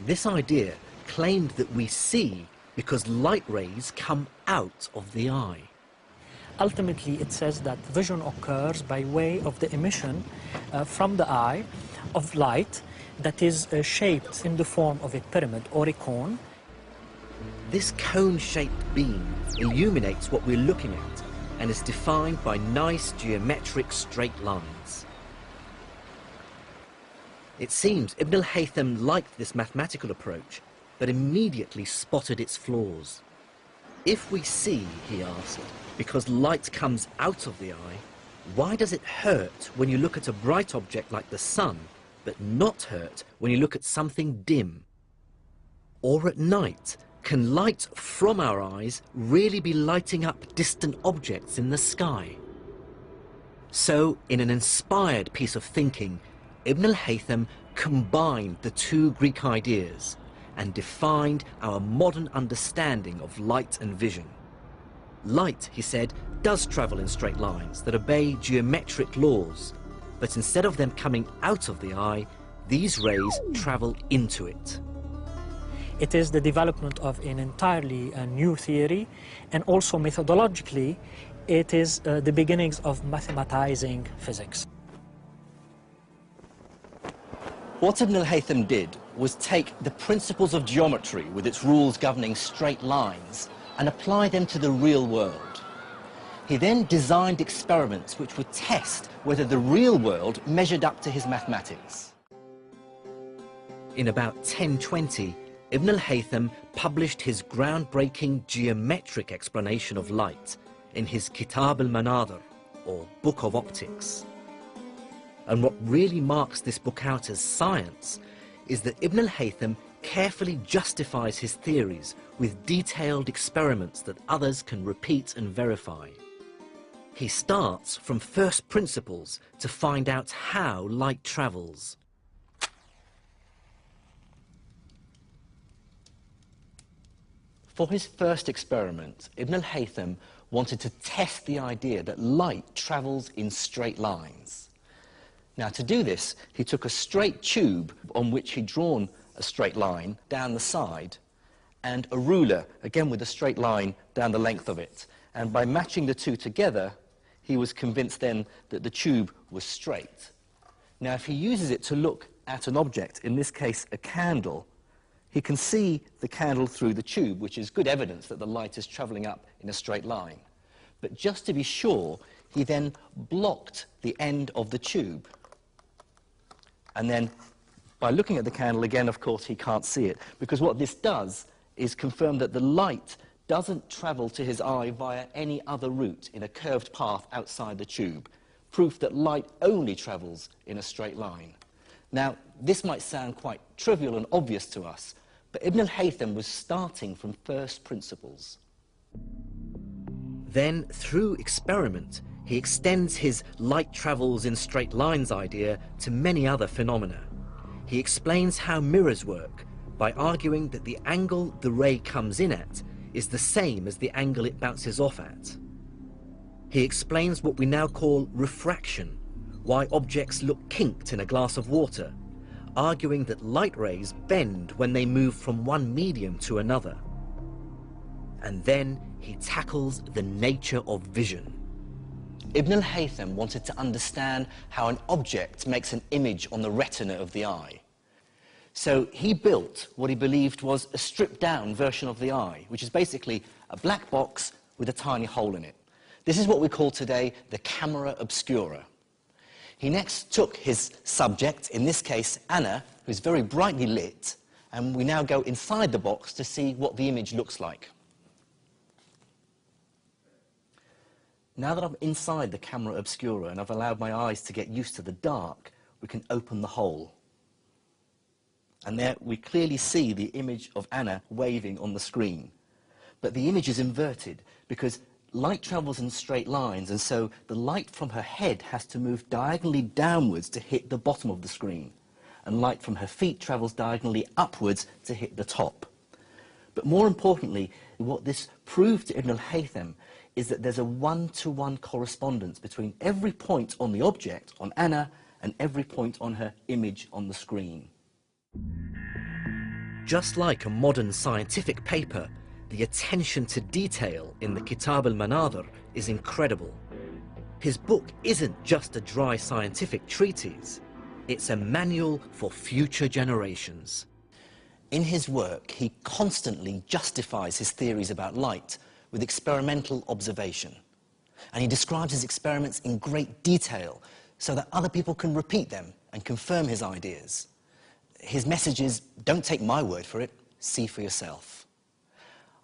This idea claimed that we see because light rays come out of the eye. Ultimately, it says that vision occurs by way of the emission from the eye of light that is shaped in the form of a pyramid or a cone. This cone-shaped beam illuminates what we're looking at and is defined by nice geometric straight lines. It seems Ibn al-Haytham liked this mathematical approach, but immediately spotted its flaws. If we see, he asked, because light comes out of the eye, why does it hurt when you look at a bright object like the sun but not hurt when you look at something dim? Or at night, can light from our eyes really be lighting up distant objects in the sky? So, in an inspired piece of thinking, Ibn al-Haytham combined the two Greek ideas and defined our modern understanding of light and vision. Light, he said, does travel in straight lines that obey geometric laws, but instead of them coming out of the eye, these rays travel into it. It is the development of an entirely new theory, and also methodologically, it is the beginnings of mathematizing physics. What Ibn al-Haytham did was take the principles of geometry with its rules governing straight lines and apply them to the real world. He then designed experiments which would test whether the real world measured up to his mathematics. In about 1020, Ibn al-Haytham published his groundbreaking geometric explanation of light in his Kitab al-Manadhir, or Book of Optics. And what really marks this book out as science is that Ibn al-Haytham carefully justifies his theories with detailed experiments that others can repeat and verify. He starts from first principles to find out how light travels. For his first experiment, Ibn al-Haytham wanted to test the idea that light travels in straight lines. Now, to do this, he took a straight tube on which he'd drawn a straight line down the side and a ruler, again with a straight line down the length of it. And by matching the two together, he was convinced then that the tube was straight. Now, if he uses it to look at an object, in this case a candle, he can see the candle through the tube, which is good evidence that the light is travelling up in a straight line. But just to be sure, he then blocked the end of the tube. And then, by looking at the candle again, of course, he can't see it, because what this does is confirm that the light doesn't travel to his eye via any other route in a curved path outside the tube, proof that light only travels in a straight line. Now, this might sound quite trivial and obvious to us, but Ibn al-Haytham was starting from first principles. Then, through experiment, he extends his light travels in straight lines idea to many other phenomena. He explains how mirrors work by arguing that the angle the ray comes in at is the same as the angle it bounces off at. He explains what we now call refraction, why objects look kinked in a glass of water, arguing that light rays bend when they move from one medium to another. And then he tackles the nature of vision. Ibn al-Haytham wanted to understand how an object makes an image on the retina of the eye. So he built what he believed was a stripped-down version of the eye, which is basically a black box with a tiny hole in it. This is what we call today the camera obscura. He next took his subject, in this case Anna, who's very brightly lit, and we now go inside the box to see what the image looks like. Now that I'm inside the camera obscura and I've allowed my eyes to get used to the dark, we can open the hole. And there we clearly see the image of Anna waving on the screen. But the image is inverted because light travels in straight lines, and so the light from her head has to move diagonally downwards to hit the bottom of the screen, and light from her feet travels diagonally upwards to hit the top. But more importantly, what this proved to Ibn al-Haytham is that there's a one-to-one correspondence between every point on the object, on Anna, and every point on her image on the screen. Just like a modern scientific paper, the attention to detail in the Kitab al-Manadhir is incredible. His book isn't just a dry scientific treatise, it's a manual for future generations. In his work, he constantly justifies his theories about light with experimental observation. And he describes his experiments in great detail so that other people can repeat them and confirm his ideas. His message is, don't take my word for it, see for yourself.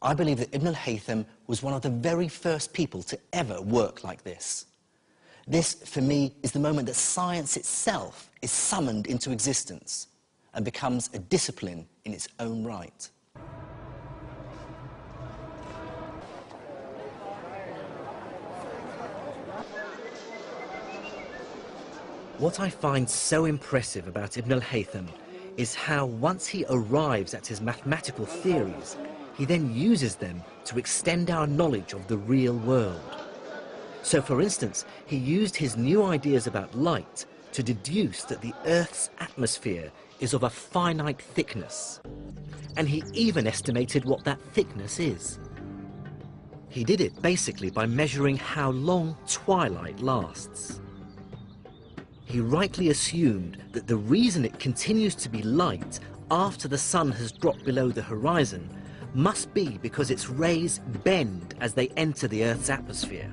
I believe that Ibn al-Haytham was one of the very first people to ever work like this. This, for me, is the moment that science itself is summoned into existence and becomes a discipline in its own right. What I find so impressive about Ibn al-Haytham is how once he arrives at his mathematical theories, he then uses them to extend our knowledge of the real world. So, for instance, he used his new ideas about light to deduce that the Earth's atmosphere is of a finite thickness. And he even estimated what that thickness is. He did it basically by measuring how long twilight lasts. He rightly assumed that the reason it continues to be light after the sun has dropped below the horizon must be because its rays bend as they enter the Earth's atmosphere.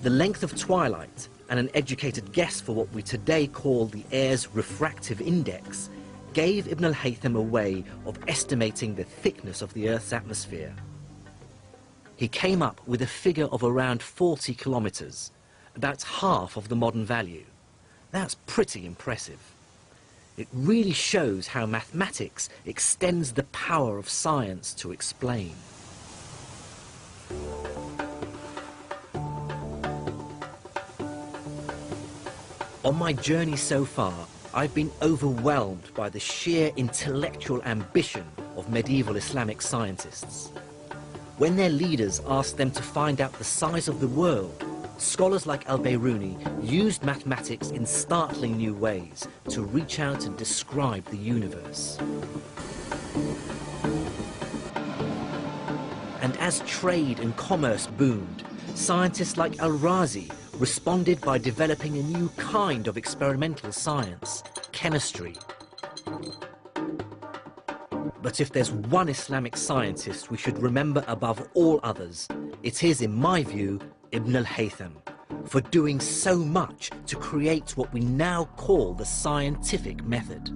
The length of twilight and an educated guess for what we today call the air's refractive index gave Ibn al-Haytham a way of estimating the thickness of the Earth's atmosphere. He came up with a figure of around 40 kilometers, about half of the modern value. That's pretty impressive. It really shows how mathematics extends the power of science to explain. On my journey so far, I've been overwhelmed by the sheer intellectual ambition of medieval Islamic scientists. When their leaders asked them to find out the size of the world, scholars like al-Biruni used mathematics in startling new ways to reach out and describe the universe. And as trade and commerce boomed, scientists like al-Razi responded by developing a new kind of experimental science, chemistry. But if there's one Islamic scientist we should remember above all others, it is, in my view, Ibn al-Haytham, for doing so much to create what we now call the scientific method.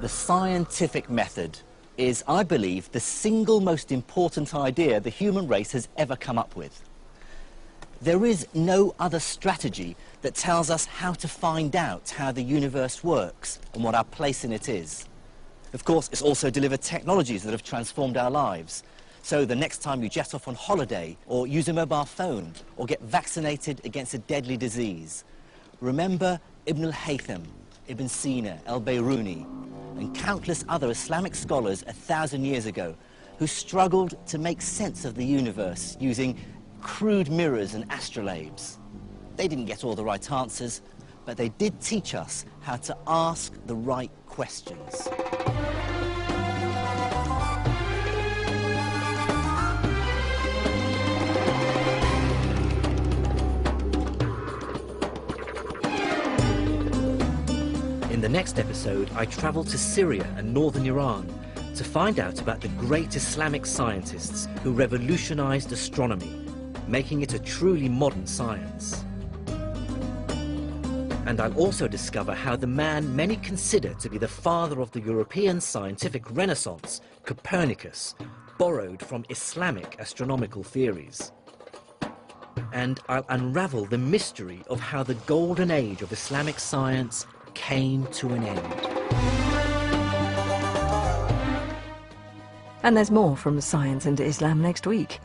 The scientific method is, I believe, the single most important idea the human race has ever come up with. There is no other strategy that tells us how to find out how the universe works and what our place in it is. Of course, it's also delivered technologies that have transformed our lives. So the next time you jet off on holiday, or use a mobile phone, or get vaccinated against a deadly disease, remember Ibn al-Haytham, Ibn Sina, al-Biruni, and countless other Islamic scholars 1,000 years ago who struggled to make sense of the universe using crude mirrors and astrolabes. They didn't get all the right answers, but they did teach us how to ask the right questions. In the next episode, I travel to Syria and northern Iran to find out about the great Islamic scientists who revolutionized astronomy, making it a truly modern science. And I'll also discover how the man many consider to be the father of the European scientific renaissance, Copernicus, borrowed from Islamic astronomical theories. And I'll unravel the mystery of how the golden age of Islamic science came to an end. And there's more from Science and Islam next week.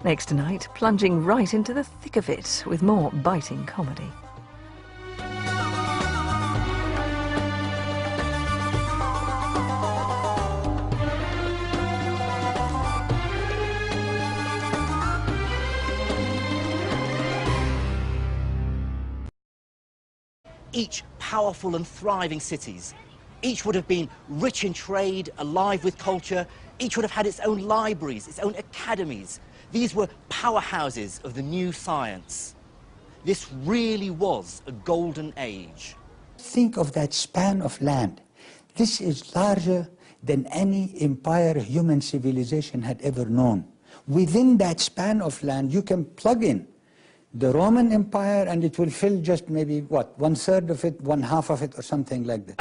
Next tonight, plunging right into the thick of it with more biting comedy. Each powerful and thriving cities, each would have been rich in trade, alive with culture, each would have had its own libraries, its own academies. These were powerhouses of the new science. This really was a golden age. Think of that span of land. This is larger than any empire human civilization had ever known. Within that span of land, you can plug in the Roman Empire and it will fill just maybe, what, 1/3 of it, 1/2 of it, or something like that.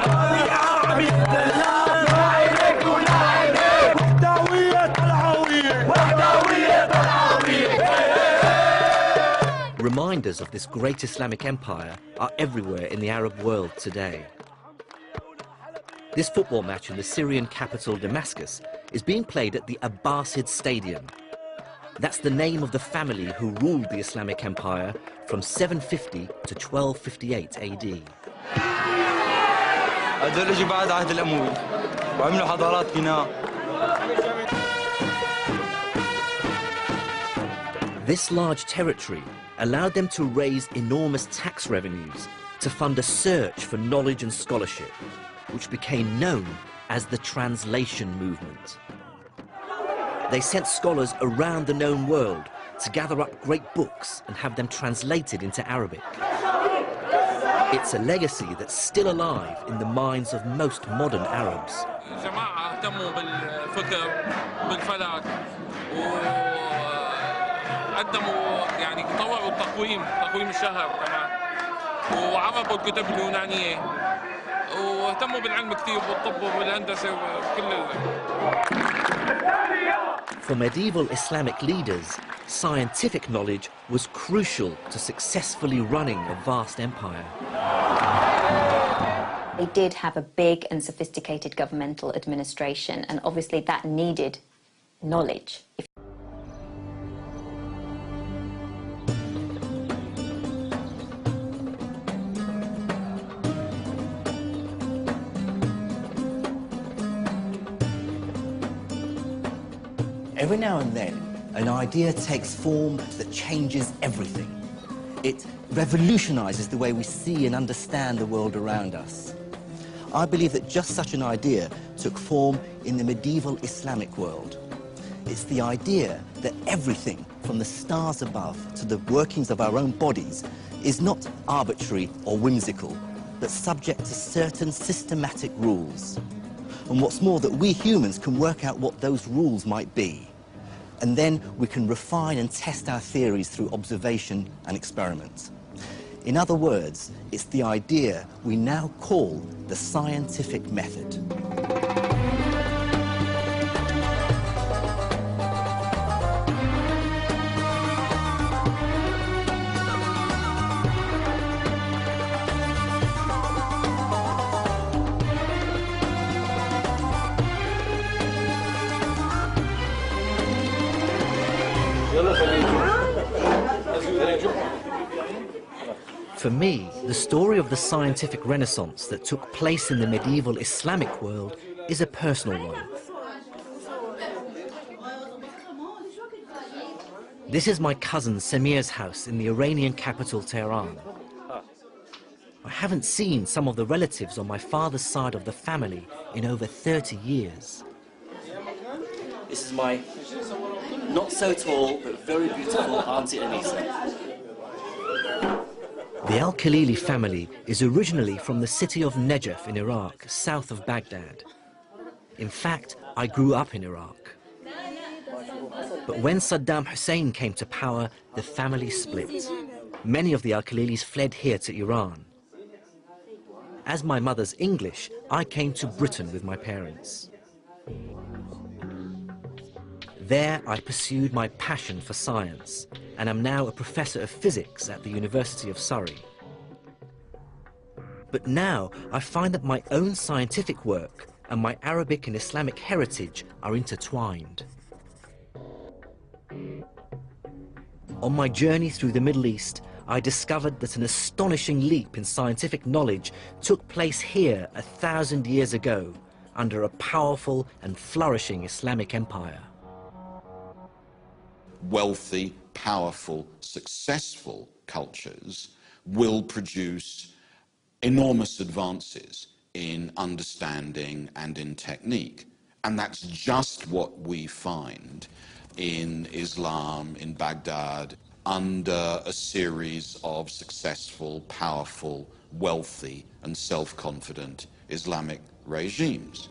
reminders of this great Islamic empire are everywhere in the Arab world today. This football match in the Syrian capital Damascus is being played at the Abbasid Stadium. That's the name of the family who ruled the Islamic empire from 750 to 1258 AD. هذول اجوا بعد عهد الأموي وعملوا حضارات بناء. This large territory allowed them to raise enormous tax revenues to fund a search for knowledge and scholarship, which became known as the translation movement. They sent scholars around the known world to gather up great books and have them translated into Arabic. It's a legacy that's still alive in the minds of most modern Arabs. جماعة اهتموا بالفكر بالفلك وقدموا يعني طوروا تقويم الشهر كمان وعربوا الكتب اليونانية واهتموا بالعلم كثير بالطب وبالهندسة وكل For medieval Islamic leaders, scientific knowledge was crucial to successfully running a vast empire. They did have a big and sophisticated governmental administration, and obviously that needed knowledge. Every now and then, an idea takes form that changes everything. It revolutionizes the way we see and understand the world around us. I believe that just such an idea took form in the medieval Islamic world. It's the idea that everything, from the stars above to the workings of our own bodies, is not arbitrary or whimsical, but subject to certain systematic rules. And what's more, that we humans can work out what those rules might be. And then we can refine and test our theories through observation and experiment. In other words, it's the idea we now call the scientific method. For me, the story of the scientific renaissance that took place in the medieval Islamic world is a personal one. This is my cousin Samir's house in the Iranian capital, Tehran. I haven't seen some of the relatives on my father's side of the family in over 30 years. This is my not so tall but very beautiful Auntie Anisa. The Al-Khalili family is originally from the city of Nejaf in Iraq, south of Baghdad. In fact, I grew up in Iraq. But when Saddam Hussein came to power, the family split. Many of the Al-Khalilis fled here to Iran. As my mother's English, I came to Britain with my parents. There, I pursued my passion for science, and am now a professor of physics at the University of Surrey. But now, I find that my own scientific work and my Arabic and Islamic heritage are intertwined. On my journey through the Middle East, I discovered that an astonishing leap in scientific knowledge took place here 1,000 years ago, under a powerful and flourishing Islamic empire. Wealthy, powerful, successful cultures will produce enormous advances in understanding and in technique. And that's just what we find in Islam, in Baghdad, under a series of successful, powerful, wealthy, and self-confident Islamic regimes.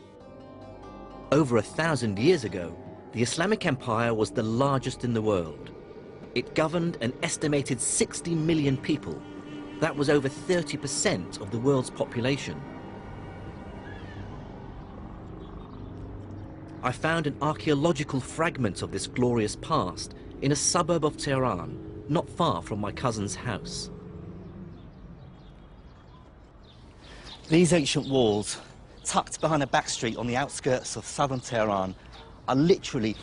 Over 1,000 years ago, the Islamic Empire was the largest in the world. It governed an estimated 60 million people. That was over 30% of the world's population. I found an archaeological fragment of this glorious past in a suburb of Tehran, not far from my cousin's house. These ancient walls, tucked behind a back street on the outskirts of southern Tehran, are literally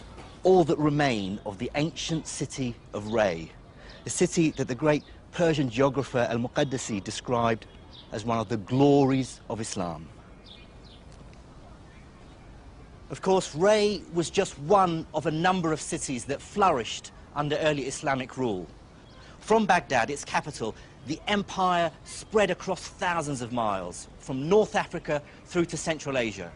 all that remain of the ancient city of Ray, the city that the great Persian geographer Al-Muqaddasi described as one of the glories of Islam. Of course, Ray was just one of a number of cities that flourished under early Islamic rule. From Baghdad, its capital, the empire spread across thousands of miles, from North Africa through to Central Asia.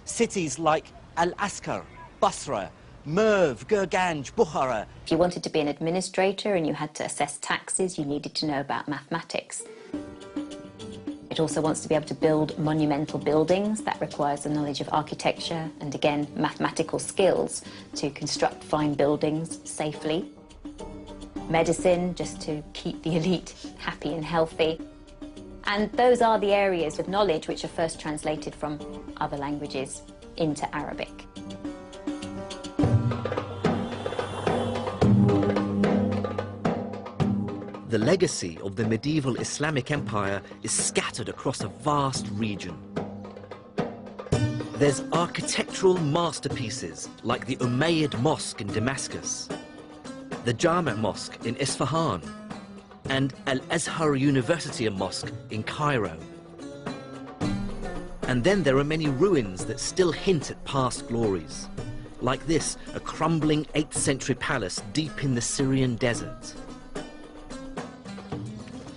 Cities like Al-Askar, Basra, Merv, Gurganj, Bukhara. If you wanted to be an administrator and you had to assess taxes, you needed to know about mathematics. It also wants to be able to build monumental buildings. That requires the knowledge of architecture and, again, mathematical skills to construct fine buildings safely. Medicine, just to keep the elite happy and healthy. And those are the areas of knowledge which are first translated from other languages into Arabic. The legacy of the medieval Islamic empire is scattered across a vast region. There's architectural masterpieces like the Umayyad Mosque in Damascus, the Jami' Mosque in Isfahan, and Al-Azhar University Mosque in Cairo. And then there are many ruins that still hint at past glories, like this, a crumbling 8th century palace deep in the Syrian desert.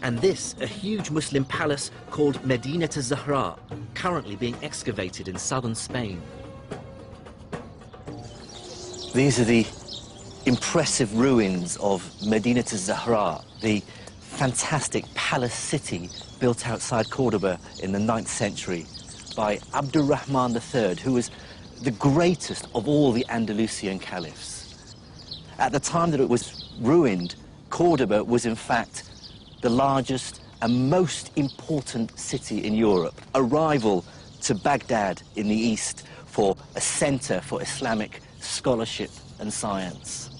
And this, a huge Muslim palace called Medinat al-Zahra, currently being excavated in southern Spain. These are the impressive ruins of Medinat al-Zahra, the fantastic palace city built outside Cordoba in the 9th century by Abdurrahman III, who was the greatest of all the Andalusian caliphs. At the time that it was ruined, Cordoba was in fact the largest and most important city in Europe, a rival to Baghdad in the east for a center for Islamic scholarship and science.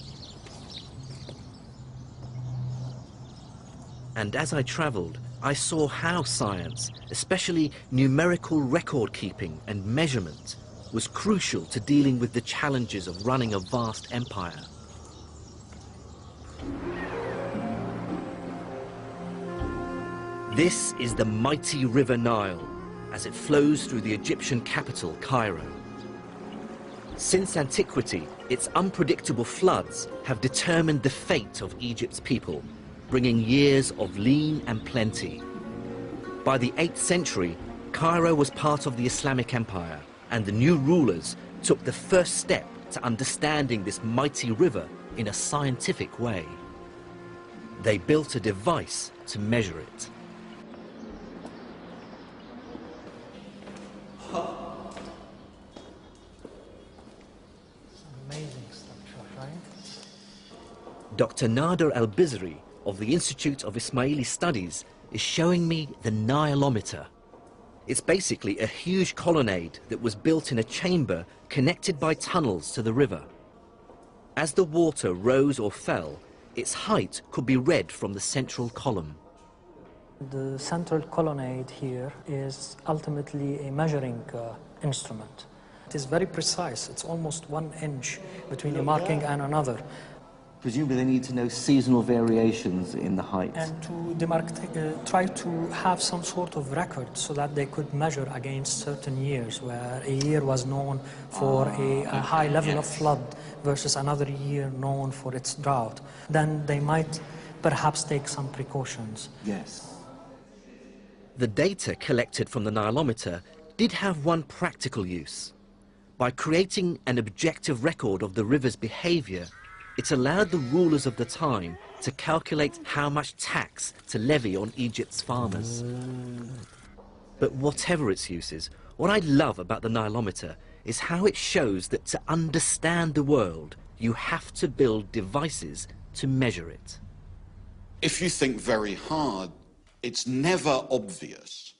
And as I traveled, I saw how science, especially numerical record keeping and measurement, was crucial to dealing with the challenges of running a vast empire. This is the mighty River Nile as it flows through the Egyptian capital, Cairo. Since antiquity, its unpredictable floods have determined the fate of Egypt's people, bringing years of lean and plenty. By the 8th century, Cairo was part of the Islamic Empire, and the new rulers took the first step to understanding this mighty river in a scientific way. They built a device to measure it. Amazing structure, right? Dr. Nader Al-Bizri of the Institute of Ismaili Studies is showing me the Nilometer. It's basically a huge colonnade that was built in a chamber connected by tunnels to the river. As the water rose or fell, its height could be read from the central column. The central colonnade here is ultimately a measuring instrument. It is very precise. It's almost 1 inch between a marking and another. Presumably they need to know seasonal variations in the height. And to try to have some sort of record so that they could measure against certain years, where a year was known for a high level of flood versus another year known for its drought. Then they might perhaps take some precautions. Yes. The data collected from the Nilometer did have one practical use. By creating an objective record of the river's behavior, it allowed the rulers of the time to calculate how much tax to levy on Egypt's farmers. But whatever its uses, what I love about the Nilometer is how it shows that to understand the world, you have to build devices to measure it. If you think very hard, it's never obvious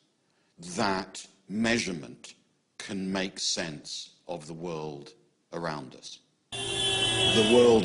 that measurement can make sense of the world around us. The world